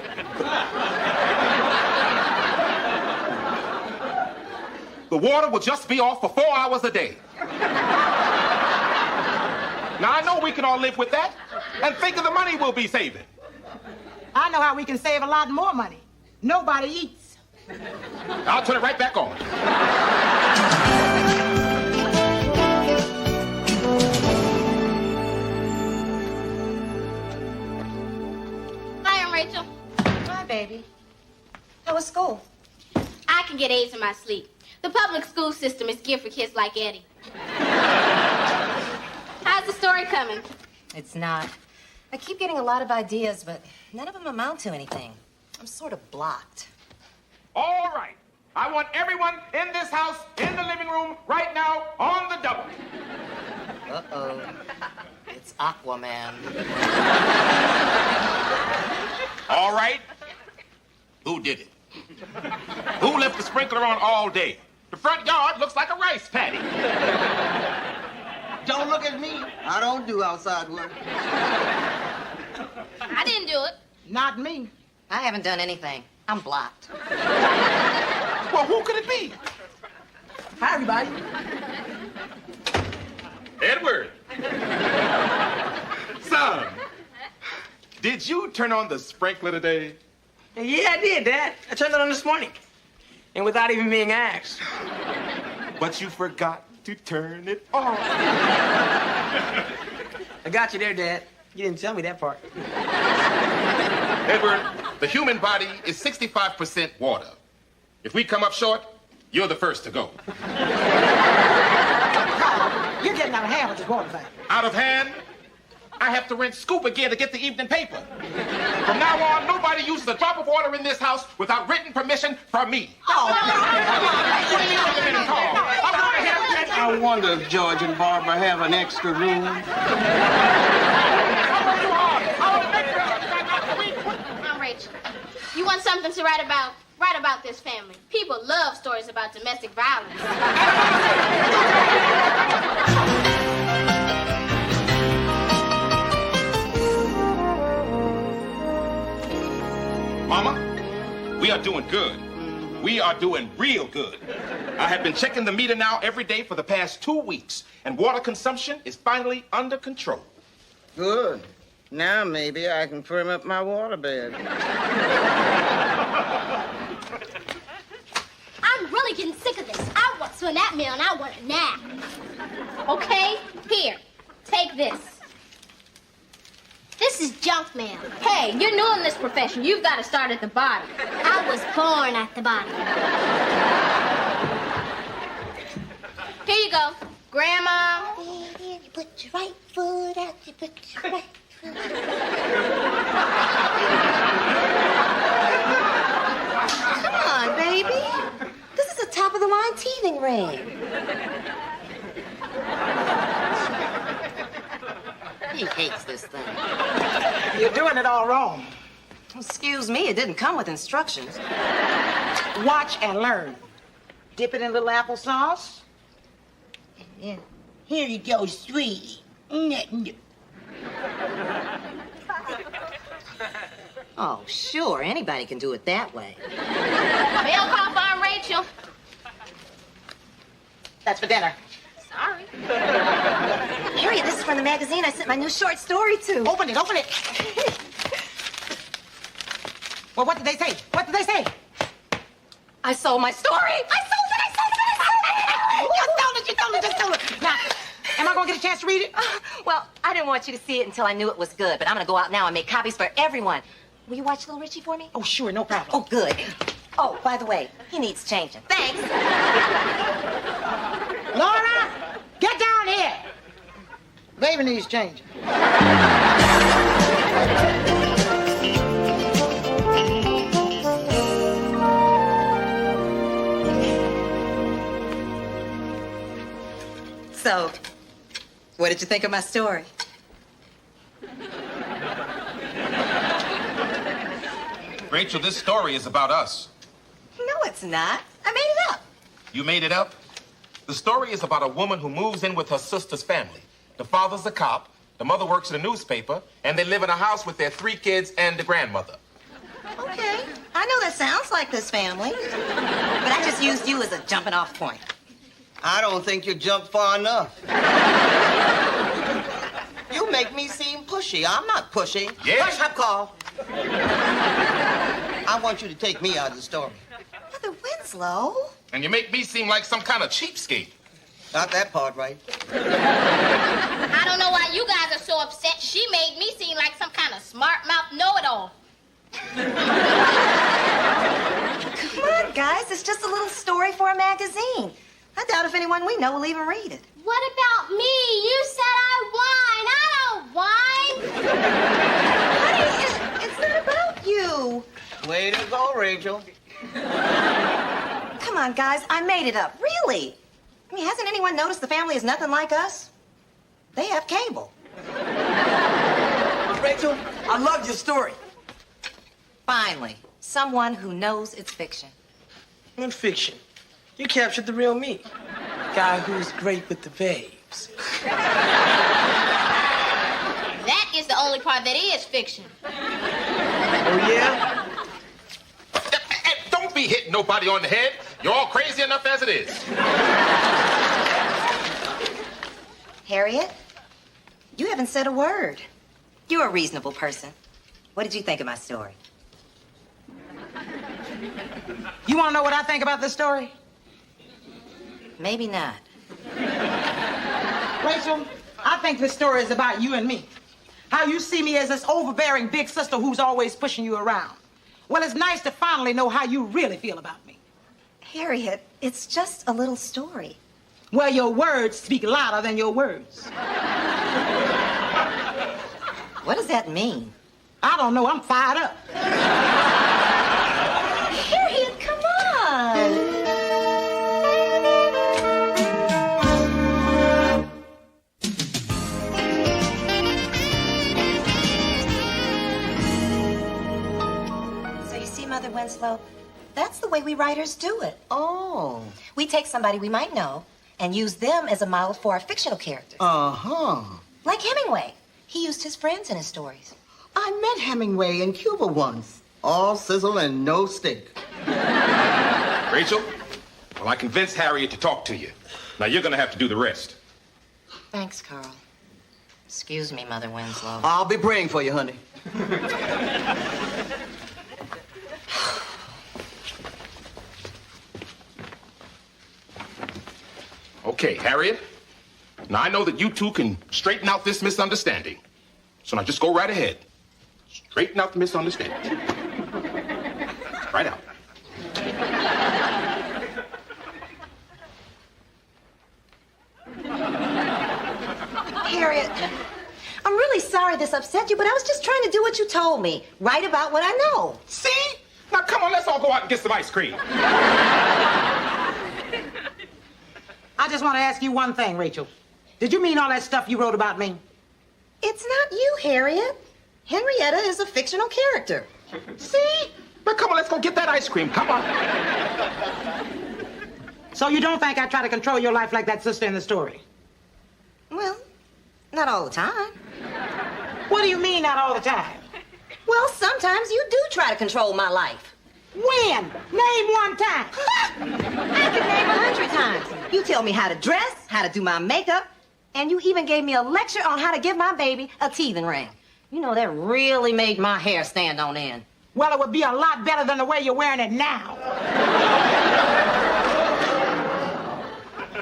The water will just be off for 4 hours a day. Now, I know we can all live with that. And think of the money we'll be saving. I know how we can save a lot more money. Nobody eats. I'll turn it right back on. Hi, I'm Rachel. Hi, baby. How was school? I can get A's in my sleep. The public school system is geared for kids like Eddie. How's the story coming? It's not. I keep getting a lot of ideas, but none of them amount to anything. I'm sort of blocked. All right. I want everyone in this house, in the living room, right now, on the double. Uh-oh. It's Aquaman. All right. Who did it? Who left the sprinkler on all day? The front yard looks like a rice paddy. Don't look at me. I don't do outside work. I didn't do it. Not me. I haven't done anything. I'm blocked. Well, who could it be? Hi, everybody. Edward. Son, did you turn on the sprinkler today? Yeah, I did, Dad. I turned it on this morning. And without even being asked. But you forgot to turn it off. I got you there, Dad. You didn't tell me that part. Edward, the human body is 65% water. If we come up short, you're the first to go. You're getting out of hand with this water thing. Out of hand? I have to rent Scuba gear to get the evening paper. From now on, nobody uses a drop of water in this house without written permission from me. Oh, What do you mean with the minute call? I wonder if George and Barbara have an extra room. I'm Rachel. You want something to write about? Write about this family. People love stories about domestic violence. Mama, we are doing good. We are doing real good. I have been checking the meter now every day for the past 2 weeks, and water consumption is finally under control. Good. Now maybe I can firm up my waterbed. I'm really getting sick of this. I want to swim that meal and I want it now. Okay? Here. Take this. This is junk mail. Hey, you're new in this profession. You've got to start at the bottom. I was born at the bottom. Here you go. Grandma. You put your right foot out, you put your right foot out. Come on, baby. This is a top-of-the-line teething ring. He hates this thing. You're doing it all wrong. Excuse me, it didn't come with instructions. Watch and learn. Dip it in a little applesauce. Yeah. Here you go, sweetie. Oh, sure, anybody can do it that way. Mail call for Aunt Rachel. That's for dinner. Sorry. Harriet, this is from the magazine I sent my new short story to. Open it, open it. Well, what did they say? What did they say? I sold my story. I sold it. You told it. Now, am I going to get a chance to read it? Well, I didn't want you to see it until I knew it was good, but I'm going to go out now and make copies for everyone. Will you watch Little Richie for me? Oh, sure, no problem. Oh, good. Oh, by the way, he needs changing. Thanks. Laura, get down here. Baby needs changing. So, what did you think of my story? Rachel, this story is about us. No, it's not. I made it up. You made it up? The story is about a woman who moves in with her sister's family. The father's a cop, the mother works in a newspaper, and they live in a house with their 3 kids and the grandmother. Okay. I know that sounds like this family. But I just used you as a jumping off point. I don't think you jumped far enough. You make me seem pushy. I'm not pushy. Yes. Hush up, Carl. I want you to take me out of the story. Mother Winslow? And you make me seem like some kind of cheapskate. Got that part right. I don't know why you guys are so upset. She made me seem like some kind of smart mouth know-it-all. Come on, guys. It's just a little story for a magazine. I doubt if anyone we know will even read it. What about me? You said I whine. I don't whine. Honey, it's not about you. Way to go, Rachel. Come on, guys. I made it up. Really. I mean, hasn't anyone noticed the family is nothing like us? They have cable. Rachel, I love your story. Finally, someone who knows it's fiction. In fiction, you captured the real me. Guy who's great with the babes. That is the only part that is fiction. Oh, yeah? Don't be hitting nobody on the head. You're all crazy enough as it is. Harriet, you haven't said a word. You're a reasonable person. What did you think of my story? You want to know what I think about this story? Maybe not. Rachel, I think this story is about you and me. How you see me as this overbearing big sister who's always pushing you around. Well, it's nice to finally know how you really feel about me. Harriet, it's just a little story. Well, your words speak louder than your words. What does that mean? I don't know. I'm fired up. Harriet, come on. So you see, Mother Winslow, that's the way we writers do it. Oh. We take somebody we might know and use them as a model for our fictional characters. Uh-huh. Like Hemingway. He used his friends in his stories. I met Hemingway in Cuba once. All sizzle and no steak. Rachel, well, I convinced Harriet to talk to you. Now you're gonna have to do the rest. Thanks, Carl. Excuse me, Mother Winslow. I'll be praying for you, honey. Okay, Harriet. Now I know that you two can straighten out this misunderstanding. So now just go right ahead. Straighten out the misunderstanding. Right out. Harriet, I'm really sorry this upset you, but I was just trying to do what you told me. Write about what I know. See? Now come on, let's all go out and get some ice cream. I just want to ask you one thing, Rachel. Did you mean all that stuff you wrote about me? It's not you, Harriet. Henrietta is a fictional character. See? Now come on, let's go get that ice cream. Come on. So you don't think I try to control your life like that sister in the story? Well, not all the time. What do you mean, not all the time? Well, sometimes you do try to control my life. When? Name one time. I could name 100 times. You tell me how to dress, how to do my makeup, and you even gave me a lecture on how to give my baby a teething ring. You know, that really made my hair stand on end. Well, it would be a lot better than the way you're wearing it now.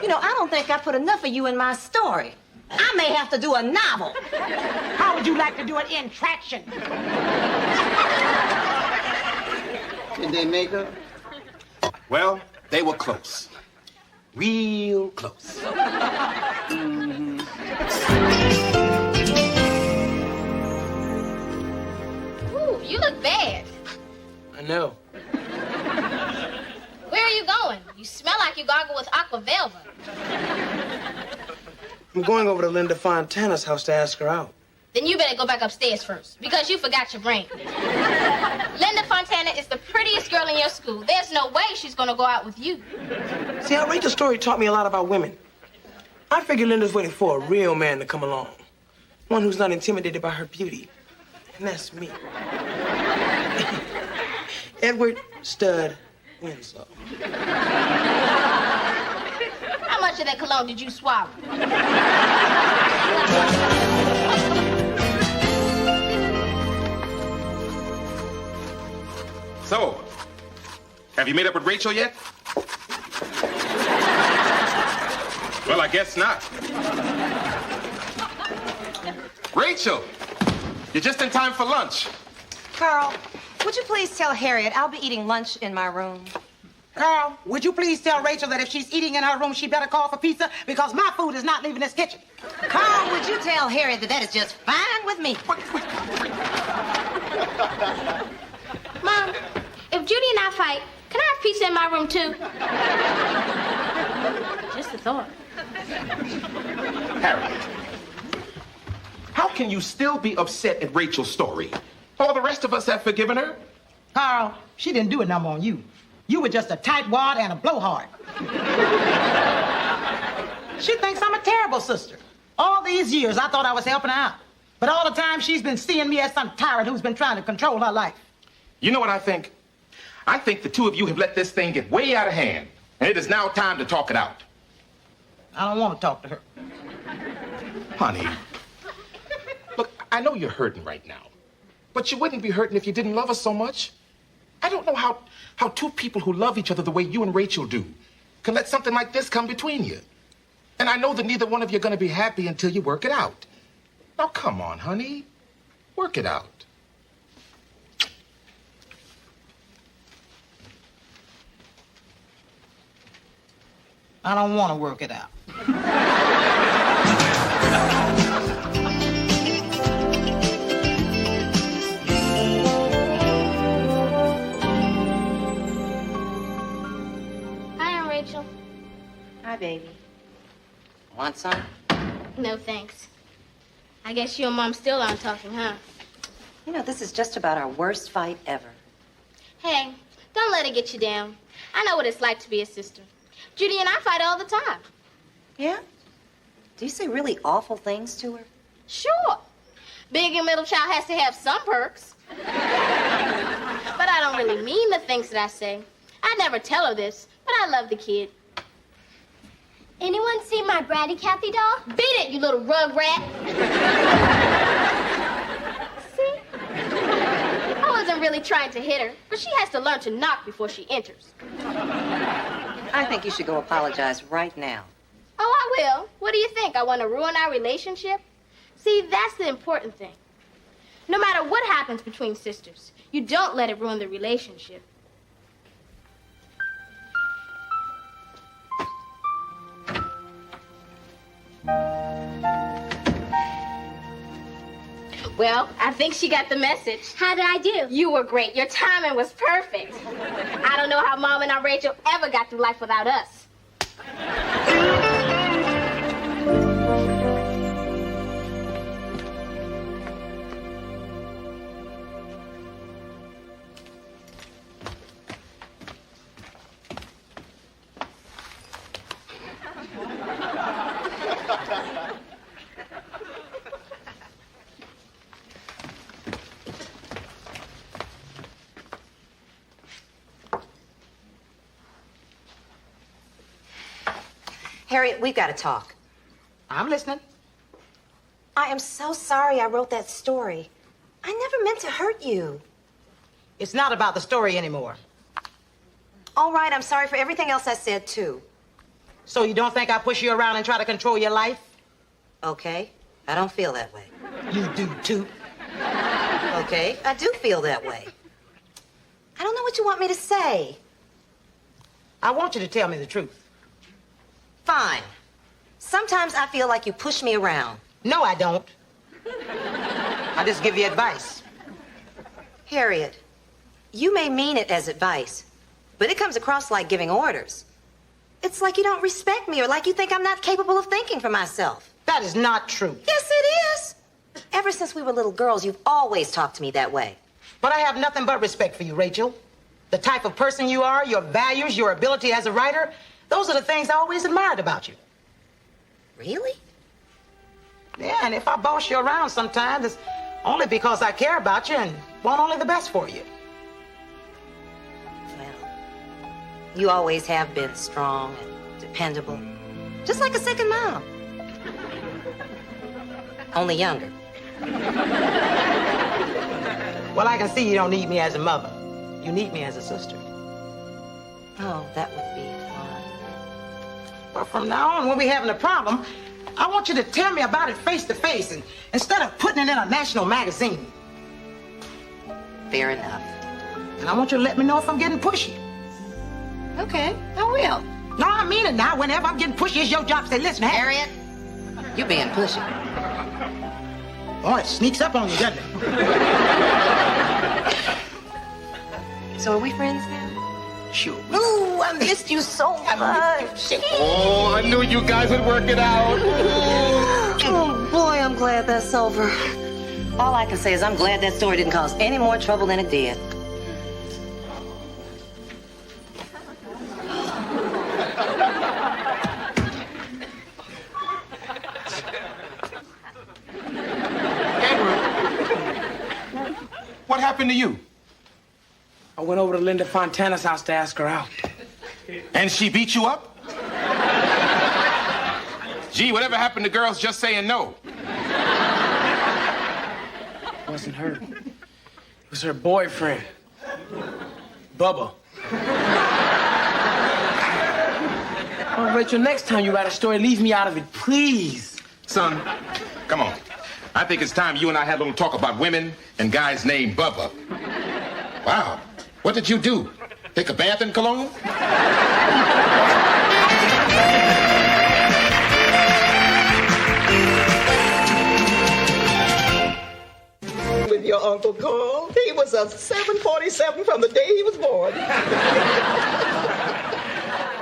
You know, I don't think I put enough of you in my story. I may have to do a novel. How would you like to do it in traction? Did they make her? Well, they were close. Real close. Ooh, you look bad. I know. Where are you going? You smell like you gargle with Aqua Velva. I'm going over to Linda Fontana's house to ask her out. Then you better go back upstairs first, because you forgot your brain. Linda Fontana is the prettiest girl in your school. There's no way she's gonna go out with you. See, Rachel's story taught me a lot about women. I figured Linda's waiting for a real man to come along. One who's not intimidated by her beauty. And that's me. Edward Stud Winslow. How much of that cologne did you swallow? So, have you made up with Rachel yet? Well, I guess not. Rachel, you're just in time for lunch. Carl, would you please tell Harriet I'll be eating lunch in my room? Carl, would you please tell Rachel that if she's eating in her room, she better call for pizza because my food is not leaving this kitchen. Carl, would you tell Harriet that is just fine with me? Mom, if Judy and I fight, can I have pizza in my room too? Just a thought. Harriet, how can you still be upset at Rachel's story? All the rest of us have forgiven her. Carl, she didn't do a number on you. You were just a tightwad and a blowhard. She thinks I'm a terrible sister. All these years, I thought I was helping her out. But all the time, she's been seeing me as some tyrant who's been trying to control her life. You know what I think? I think the two of you have let this thing get way out of hand, and it is now time to talk it out. I don't want to talk to her. Honey, look, I know you're hurting right now, but you wouldn't be hurting if you didn't love us so much. I don't know how two people who love each other the way you and Rachel do can let something like this come between you. And I know that neither one of you are going to be happy until you work it out. Now, come on, honey. Work it out. I don't want to work it out. Hi, I'm Rachel. Hi, baby. Want some? No, thanks. I guess you and Mom still aren't talking, huh? You know, this is just about our worst fight ever. Hey, don't let it get you down. I know what it's like to be a sister. Judy and I fight all the time. Yeah? Do you say really awful things to her? Sure. Big and middle child has to have some perks. But I don't really mean the things that I say. I never tell her this, but I love the kid. Anyone see my Bratty Cathy doll? Beat it, you little rug rat. See? I wasn't really trying to hit her, but she has to learn to knock before she enters. I think you should go apologize right now. Oh, I will. What do you think? I want to ruin our relationship? See, that's the important thing. No matter what happens between sisters, you don't let it ruin the relationship. Well, I think she got the message. How did I do? You were great. Your timing was perfect. I don't know how Mom and Aunt Rachel ever got through life without us. Harriet, we've got to talk. I'm listening. I am so sorry I wrote that story. I never meant to hurt you. It's not about the story anymore. All right, I'm sorry for everything else I said, too. So you don't think I push you around and try to control your life? Okay, I don't feel that way. You do, too. Okay, I do feel that way. I don't know what you want me to say. I want you to tell me the truth. Fine. Sometimes I feel like you push me around. No, I don't. I just give you advice. Harriet, you may mean it as advice, but it comes across like giving orders. It's like you don't respect me or like you think I'm not capable of thinking for myself. That is not true. Yes, it is. Ever since we were little girls, you've always talked to me that way. But I have nothing but respect for you, Rachel. The type of person you are, your values, your ability as a writer, those are the things I always admired about you. Really? Yeah, and if I boss you around sometimes, it's only because I care about you and want only the best for you. Well, you always have been strong and dependable. Just like a second mom. Only younger. Well, I can see you don't need me as a mother. You need me as a sister. Oh, that would be fine. But from now on, when we're having a problem, I want you to tell me about it face to face and instead of putting it in a national magazine. Fair enough. And I want you to let me know if I'm getting pushy. Okay, I will. No, I mean it now. Whenever I'm getting pushy, it's your job to say, listen, Harriet, you're being pushy. Oh, it sneaks up on you, doesn't it? So are we friends now? Sure. Ooh, I missed you so much. Oh, I knew you guys would work it out. Oh, boy, I'm glad that's over. All I can say is I'm glad that story didn't cause any more trouble than it did. What happened to you? I went over to Linda Fontana's house to ask her out. And she beat you up? Gee, whatever happened to girls just saying no? It wasn't her. It was her boyfriend, Bubba. Oh, Rachel, next time you write a story, leave me out of it, please. Son, come on. I think it's time you and I had a little talk about women and guys named Bubba. Wow. What did you do? Take a bath in cologne? With your Uncle Carl, he was a 747 from the day he was born.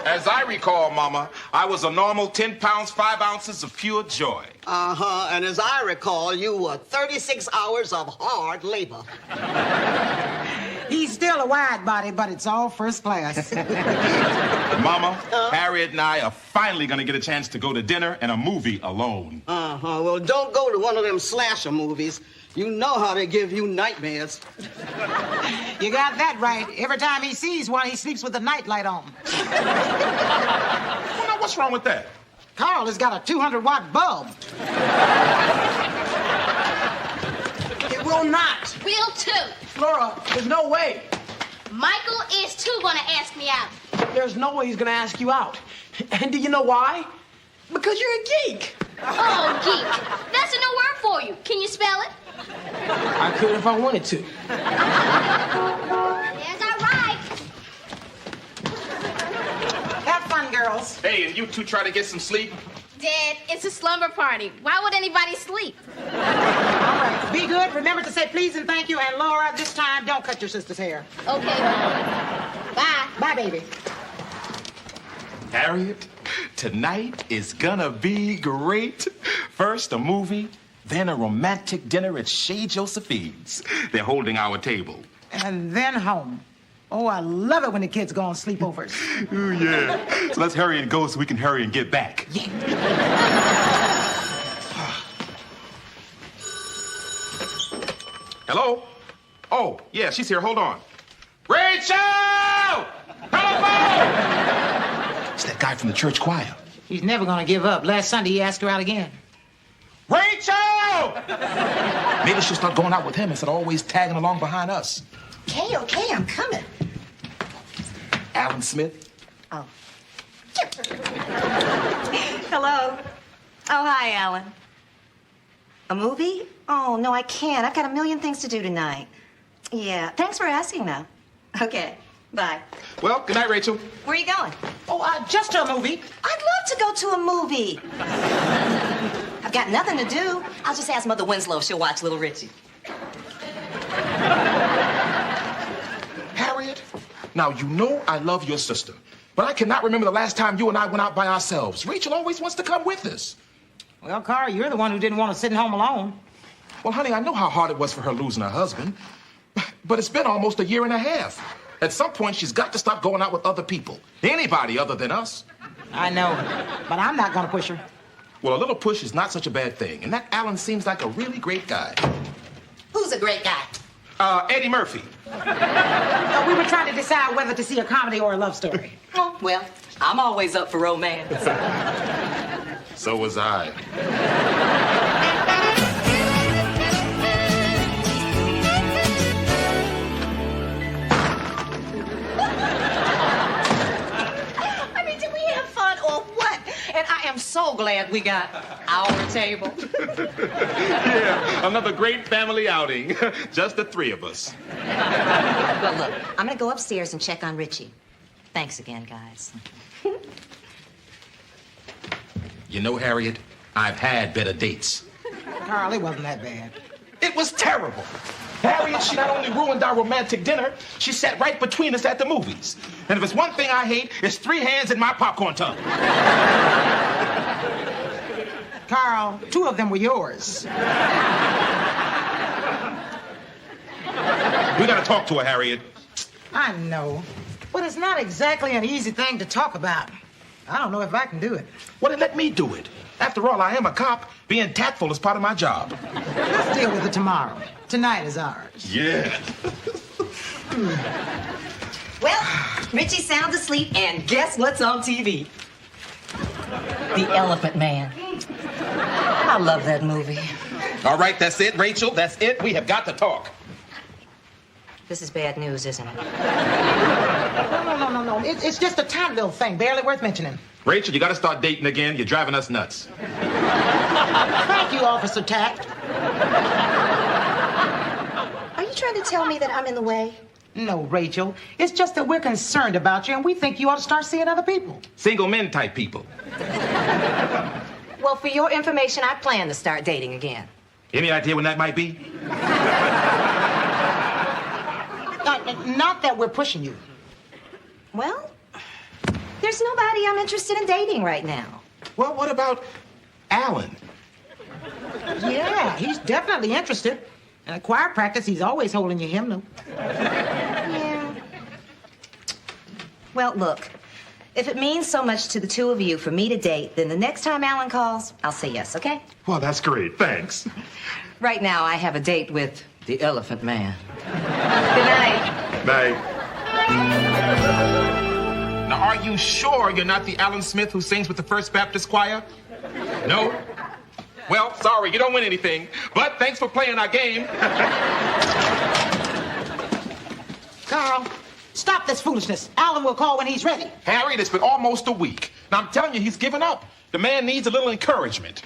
As I recall, Mama, I was a normal 10 pounds, 5 ounces of pure joy. Uh-huh, and as I recall, you were 36 hours of hard labor. He's still a wide body, but it's all first class. Mama, Harriet and I are finally going to get a chance to go to dinner and a movie alone. Uh-huh, well, don't go to one of them slasher movies. You know how they give you nightmares. You got that right. Every time he sees one, he sleeps with the nightlight on. Well, now, what's wrong with that? Carl has got a 200-watt bulb. It will not. Will too. Flora, there's no way. Michael is too gonna ask me out. There's no way he's gonna ask you out. And do you know why? Because you're a geek. Oh, geek. That's a new word for you. Can you spell it? I could if I wanted to. There's our ride. Have fun, girls. Hey, and you two try to get some sleep? Dad, it's a slumber party. Why would anybody sleep? All right, be good. Remember to say please and thank you. And Laura, this time, don't cut your sister's hair. Okay. Bye. Bye, baby. Harriet, tonight is gonna be great. First a movie, then a romantic dinner at Chez Josephine's. They're holding our table. And then home. Oh, I love it when the kids go on sleepovers. Oh, yeah. So let's hurry and go so we can hurry and get back. Yeah. Hello? Oh, yeah, she's here. Hold on. Rachel! Telephone! It's that guy from the church choir. She's never gonna give up. Last Sunday, he asked her out again. Rachel! Maybe she'll start going out with him instead of always tagging along behind us. Okay, I'm coming. Alan Smith? Oh. Hello. Oh, hi, Alan. A movie? Oh, no, I can't. I've got a million things to do tonight. Yeah, thanks for asking, though. Okay, bye. Well, good night, Rachel. Where are you going? Oh, just to a movie. I'd love to go to a movie. I've got nothing to do. I'll just ask Mother Winslow if she'll watch Little Richie. Harriet, now you know I love your sister, but I cannot remember the last time you and I went out by ourselves. Rachel always wants to come with us. Well, Carl, you're the one who didn't want to sit home alone. Well, honey, I know how hard it was for her losing her husband, but it's been almost a year and a half. At some point, she's got to stop going out with other people. Anybody other than us. I know, but I'm not gonna push her. Well, a little push is not such a bad thing, and that Alan seems like a really great guy. Who's a great guy? Eddie Murphy. We were trying to decide whether to see a comedy or a love story. Oh, well, I'm always up for romance. So was I. I mean, did we have fun or what? And I am so glad we got our table. Yeah, another great family outing. Just the three of us. Well, look, I'm gonna go upstairs and check on Richie. Thanks again, guys. You know, Harriet, I've had better dates. Carl, it wasn't that bad. It was terrible. Harriet, she not only ruined our romantic dinner, she sat right between us at the movies. And if it's one thing I hate, it's 3 hands in my popcorn tub. Carl, 2 of them were yours. We gotta talk to her, Harriet. I know, but it's not exactly an easy thing to talk about. I don't know if I can do it. Well, then let me do it. After all, I am a cop. Being tactful is part of my job. Let's deal with it tomorrow. Tonight is ours. Yeah. Well, Richie's sound asleep, and guess what's on TV? The Elephant Man. I love that movie. All right, that's it, Rachel. That's it. We have got to talk. This is bad news, isn't it? No. It's just a tiny little thing, barely worth mentioning. Rachel, you gotta start dating again. You're driving us nuts. Thank you, Officer Tact. Are you trying to tell me that I'm in the way? No, Rachel. It's just that we're concerned about you, and we think you ought to start seeing other people. Single men type people. Well, for your information, I plan to start dating again. Any idea when that might be? Not that we're pushing you. Well, there's nobody I'm interested in dating right now. Well, what about Alan? Yeah, he's definitely interested. In choir practice, he's always holding your hymnal. Yeah. Well, look, if it means so much to the two of you for me to date, then the next time Alan calls, I'll say yes, okay? Well, that's great. Thanks. Right now, I have a date with the Elephant Man. Good night. Night. Now, are you sure you're not the Alan Smith who sings with the First Baptist Choir? No? Well, sorry, you don't win anything, but thanks for playing our game. Carl, stop this foolishness. Alan will call when he's ready. Harriet, it's been almost a week. Now, I'm telling you, he's given up. The man needs a little encouragement.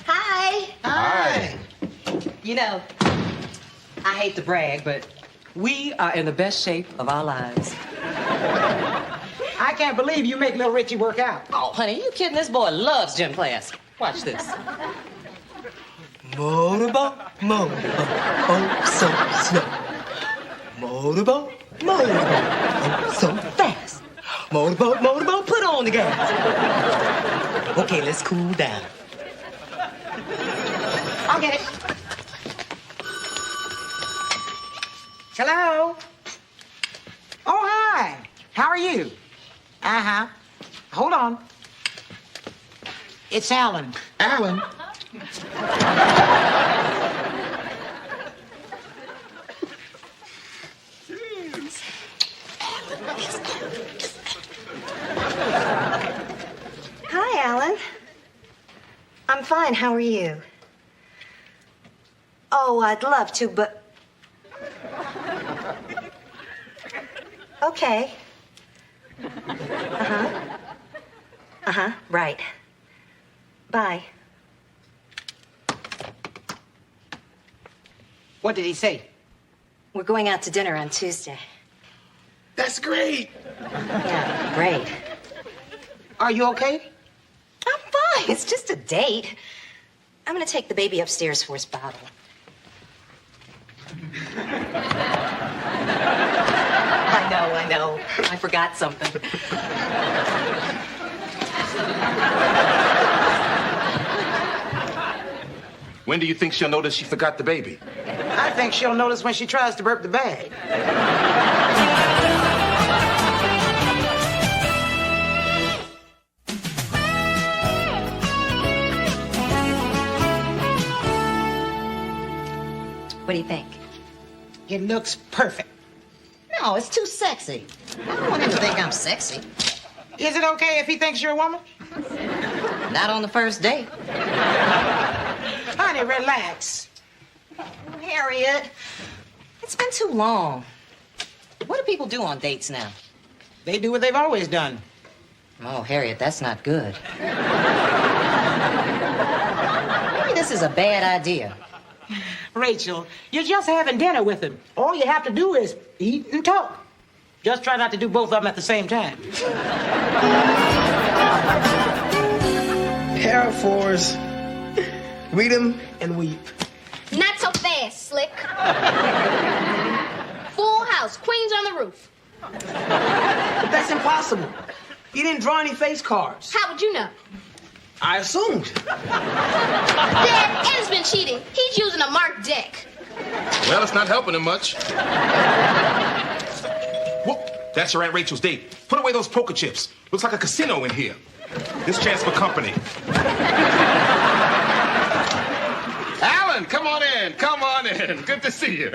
Hi. Hi. You know, I hate to brag, but we are in the best shape of our lives. I can't believe you make little Richie work out. Oh, honey, you kidding? This boy loves gym class. Watch this. Motorboat, oh, so slow. Motorboat, oh, so fast. Motorboat, put on the gas. Okay, let's cool down. I'll get it. Hello? Oh, hi. How are you? Uh-huh. Hold on. It's Alan. Alan? How are you? Oh, I'd love to, but... Okay. Right. Bye. What did he say? We're going out to dinner on Tuesday. That's great. Yeah, great. Are you okay? I'm fine. It's just a date. I'm gonna take the baby upstairs for his bottle. I know. I forgot something. When do you think she'll notice she forgot the baby? I think she'll notice when she tries to burp the bag. What do you think? It looks perfect. No, it's too sexy. I don't want him to think I'm sexy. Is it okay if he thinks you're a woman? Not on the first date. Honey, relax. Harriet, it's been too long. What do people do on dates now? They do what they've always done. Oh, Harriet, that's not good. Maybe this is a bad idea. Rachel, you're just having dinner with him. All you have to do is eat and talk. Just try not to do both of them at the same time. Paraphors. Read them and weep. Not so fast, Slick. Full house, queens on the roof. But that's impossible. You didn't draw any face cards. How would you know? I assumed. Dad, Ed's been cheating. He's using a marked deck. Well, it's not helping him much. Whoop, that's your Aunt Rachel's date. Put away those poker chips. Looks like a casino in here. This chance for company. Alan, come on in. Come on in. Good to see you.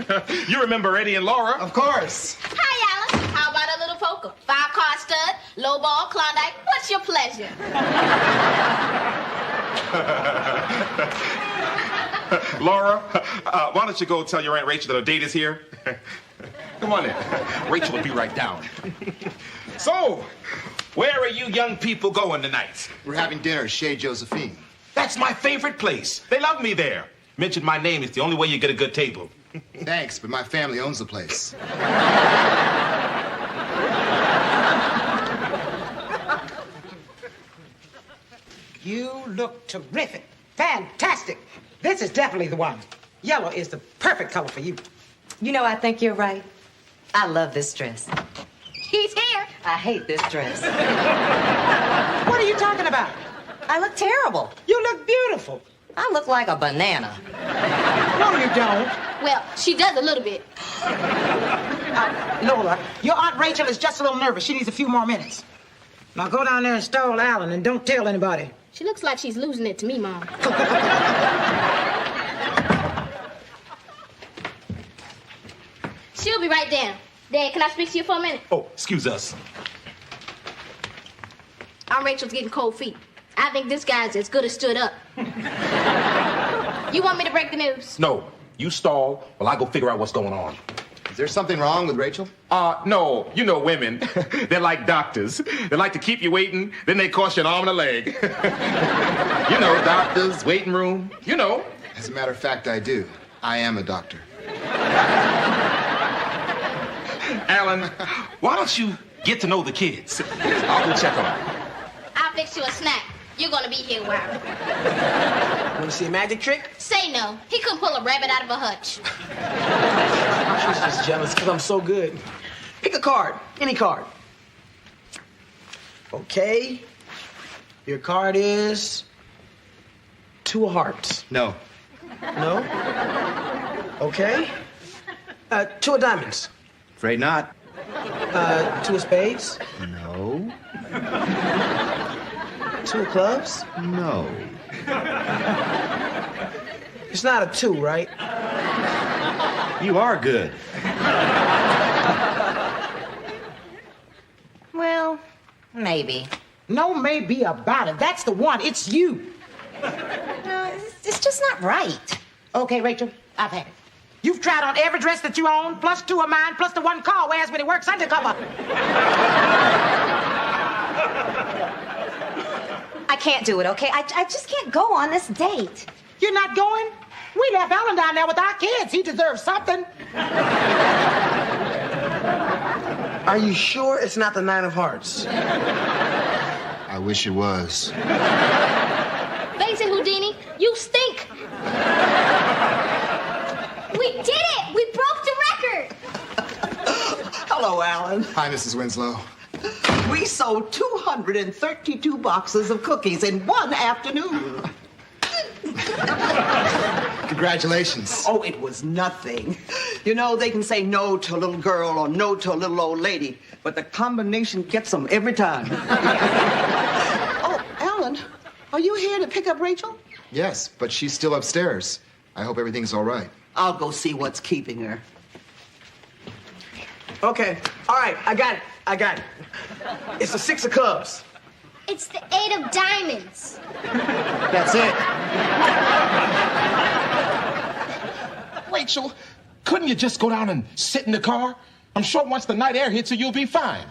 You remember Eddie and Laura? Of course. Hi, Alan. How about a little poker? 5-card stud, low ball, Klondike. What's your pleasure? Laura, why don't you go tell your Aunt Rachel that her date is here? Come on in. Rachel will be right down. So, where are you young people going tonight? We're having dinner at Chez Josephine. That's my favorite place. They love me there. Mention my name. It's the only way you get a good table. Thanks, but my family owns the place. You look terrific. Fantastic. This is definitely the one. Yellow is the perfect color for you. You know, I think you're right. I love this dress. He's here. I hate this dress. What are you talking about? I look terrible. You look beautiful. I look like a banana. No, you don't. Well, she does a little bit. Lola, your Aunt Rachel is just a little nervous. She needs a few more minutes. Now go down there and stall Alan and don't tell anybody. She looks like she's losing it to me, Mom. She'll be right down. Dad, can I speak to you for a minute? Oh, excuse us. Aunt Rachel's getting cold feet. I think this guy's as good as stood up. You want me to break the news? No, you stall while I go figure out what's going on. Is there something wrong with Rachel? No. You know women. They're like doctors. They like to keep you waiting, then they cost you an arm and a leg. You know, doctors, waiting room. You know. As a matter of fact, I do. I am a doctor. Alan, why don't you get to know the kids? I'll go check them out. I'll fix you a snack. You're gonna be here a while. Want to see a magic trick? Say no. He couldn't pull a rabbit out of a hutch. She's just jealous because I'm so good. Pick a card. Any card. Okay. Your card is 2 of hearts. No. No? Okay. 2 of diamonds. Afraid not. 2 of spades. No. 2 of clubs. No. It's not a 2, right? You are good. Well, maybe. No maybe about it. That's the one. It's you. No, just not right. Okay, Rachel, I've had it. You've tried on every dress that you own, plus 2 of mine, plus the one Carl wears when he works undercover. I can't do it, okay? I just can't go on this date. You're not going? We left Ellen down there with our kids. He deserves something. Are you sure it's not the 9 of Hearts? I wish it was. Face it, Houdini, you stink. We did it! We broke the record! Hello, Alan. Hi, Mrs. Winslow. We sold 232 boxes of cookies in one afternoon. Congratulations. Oh, it was nothing. You know, they can say no to a little girl or no to a little old lady, but the combination gets them every time. Oh, Alan, are you here to pick up Rachel? Yes, but she's still upstairs. I hope everything's all right. I'll go see what's keeping her. Okay. All right. I got it. It's the 6 of clubs. It's the 8 of diamonds. That's it. Rachel, couldn't you just go down and sit in the car? I'm sure once the night air hits you, you'll be fine.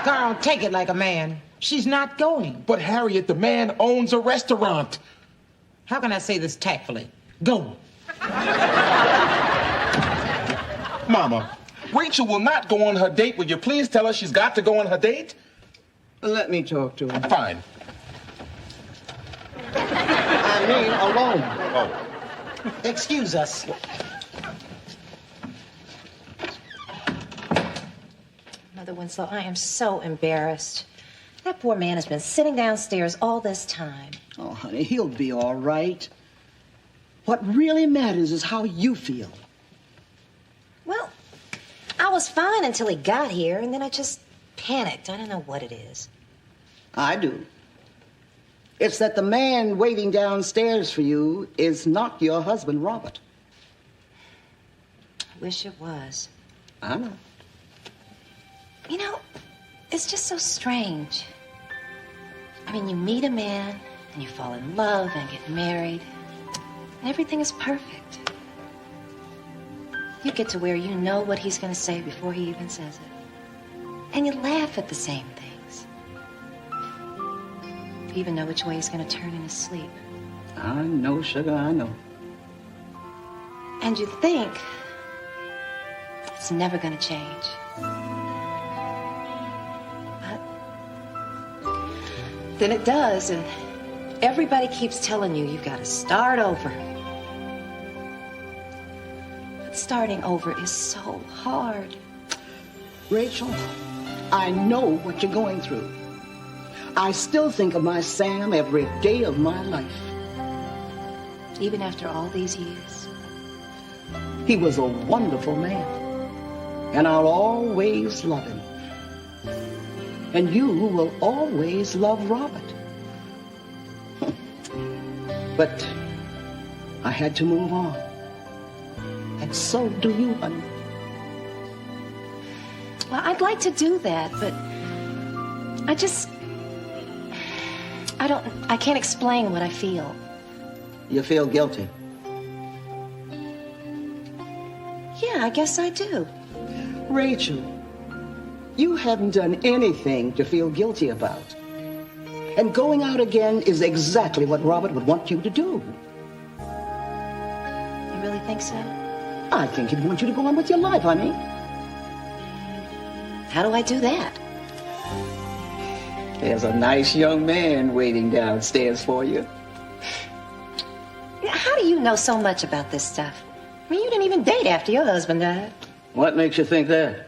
Carl, take it like a man. She's not going. But Harriet, the man owns a restaurant. How can I say this tactfully? Go. Mama, Rachel will not go on her date. Will you please tell her she's got to go on her date? Let me talk to her. Fine. I mean, alone. Oh. Excuse us. Mother Winslow, I am so embarrassed. That poor man has been sitting downstairs all this time. Oh, honey, he'll be all right. What really matters is how you feel. Well, I was fine until he got here, and then I just panicked. I don't know what it is. I do. It's that the man waiting downstairs for you is not your husband, Robert. I wish it was. I know. You know, it's just so strange. I mean, you meet a man, and you fall in love and get married, and everything is perfect. You get to where you know what he's going to say before he even says it. And you laugh at the same things. You even know which way he's going to turn in his sleep. I know, sugar, I know. And you think it's never going to change. But then it does, and everybody keeps telling you you've got to start over. But starting over is so hard. Rachel, I know what you're going through. I still think of my Sam every day of my life. Even after all these years. He was a wonderful man, and I'll always love him. And you will always love Robert. But I had to move on. And so do you, honey. Well, I'd like to do that, but I can't explain what I feel. You feel guilty? Yeah, I guess I do. Rachel, you haven't done anything to feel guilty about. And going out again is exactly what Robert would want you to do. You really think so? I think he'd want you to go on with your life, honey. How do I do that? There's a nice young man waiting downstairs for you. How do you know so much about this stuff? I mean, you didn't even date after your husband died. What makes you think that?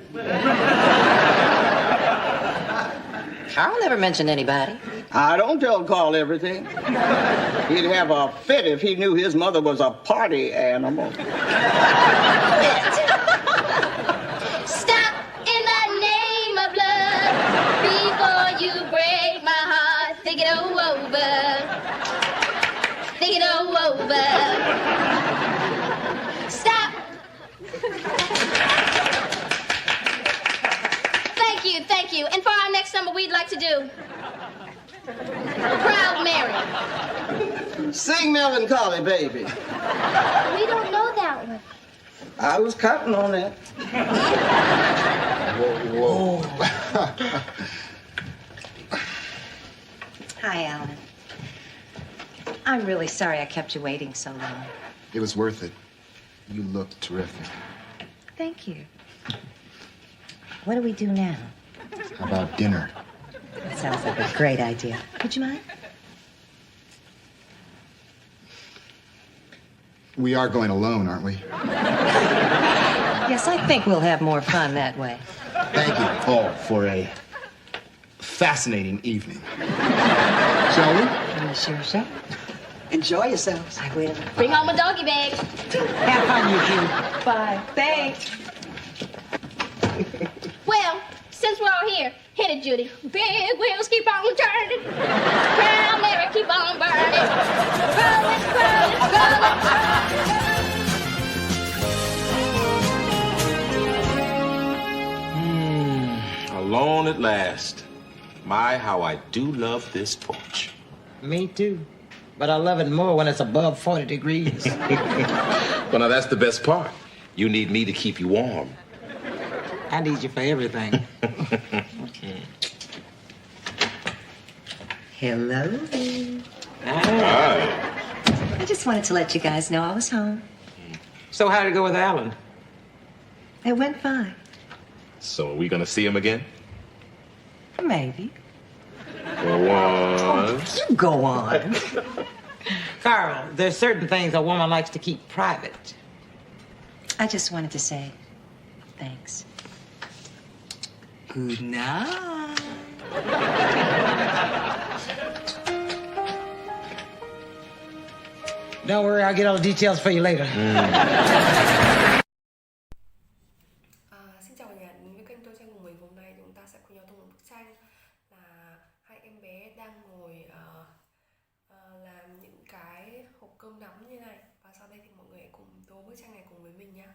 Carl never mentioned anybody. I don't tell Carl everything. He'd have a fit if he knew his mother was a party animal. Stop in the name of love before you break my heart. Think it all over. Think it all over. Stop. Thank you. And for our next number, we'd like to do Proud Mary. Sing Melancholy Baby. We don't know that one. I was counting on that. Whoa. Hi, Alan. I'm really sorry I kept you waiting so long. It was worth it. You look terrific. Thank you. What do we do now? How about dinner? That sounds like a great idea. Would you mind? We are going alone, aren't we? Yes, I think we'll have more fun that way. Thank you all for a fascinating evening. Shall we? You sure shall. Enjoy yourselves. I will. Bring home a doggy bag. Have fun, you two. Bye. Thanks. Well, since we're all here, hit it, Judy. Big wheels keep on turning. Proud Mary keep on burning. Rolling. Alone at last. My, how I do love this porch. Me too. But I love it more when it's above 40 degrees. Well, now that's the best part. You need me to keep you warm. I need you for everything. Hello. Hi. I just wanted to let you guys know I was home. So how'd it go with Alan? It went fine. So are we gonna see him again? Maybe. Go on. You go on. Carl, there's certain things a woman likes to keep private. I just wanted to say thanks. Good night. Don't worry, I'll get all the details for you later. Xin chào cả nhà đến với kênh Tôi Tranh Cùng Mình. Hôm nay chúng ta sẽ cùng nhau tung một bức tranh là hai em bé đang ngồi làm những cái hộp cơm nắm như này. Và sau đây thì mọi người hãy cùng tô bức tranh này cùng với mình nha.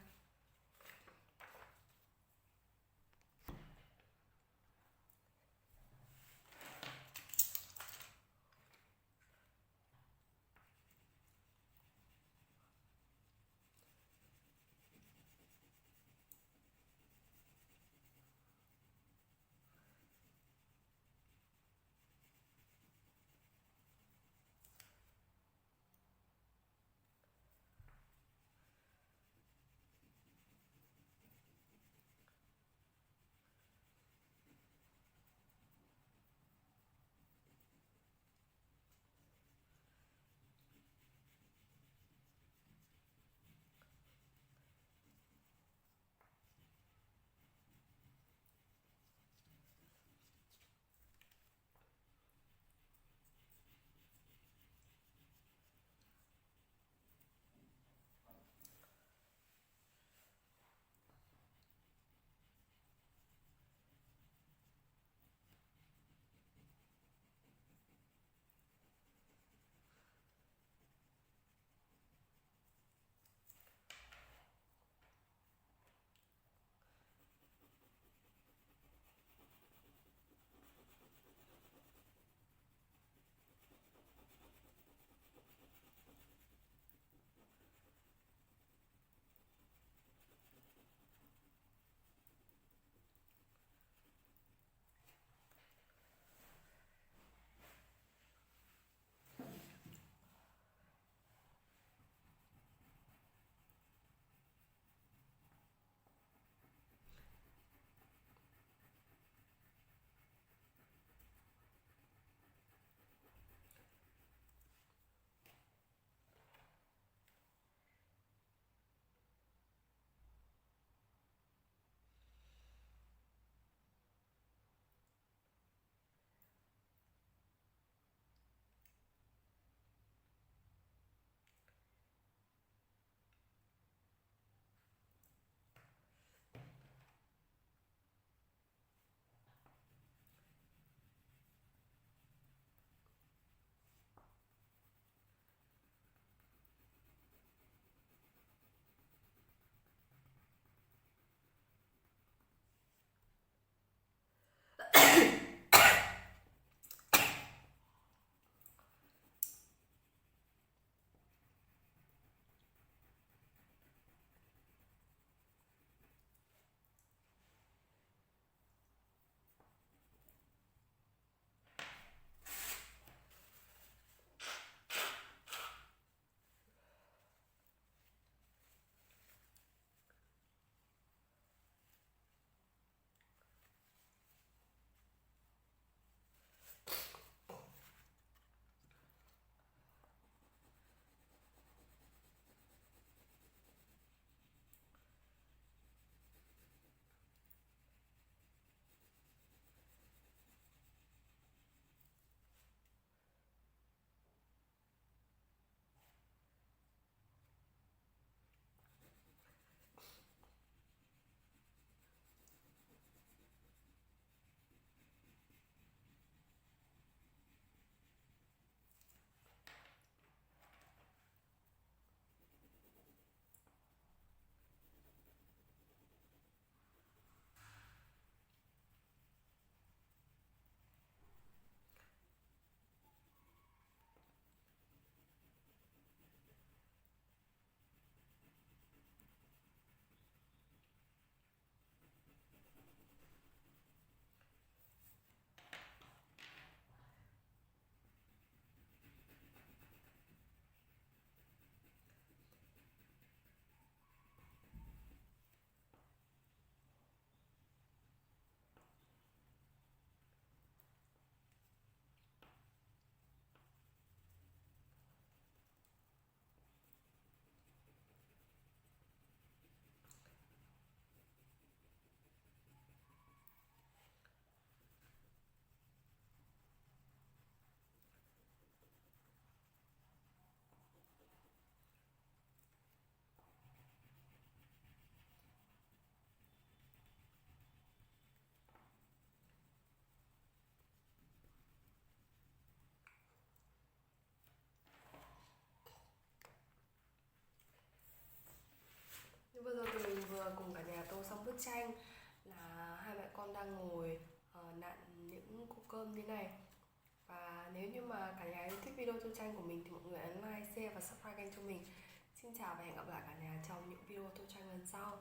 cùng cả nhà tô xong bức tranh là hai mẹ con đang ngồi nặn những cục cơm như này. Và nếu như mà cả nhà yêu thích video tô tranh của mình thì mọi người ấn like, share và subscribe kênh cho mình. Xin chào và hẹn gặp lại cả nhà trong những video tô tranh lần sau.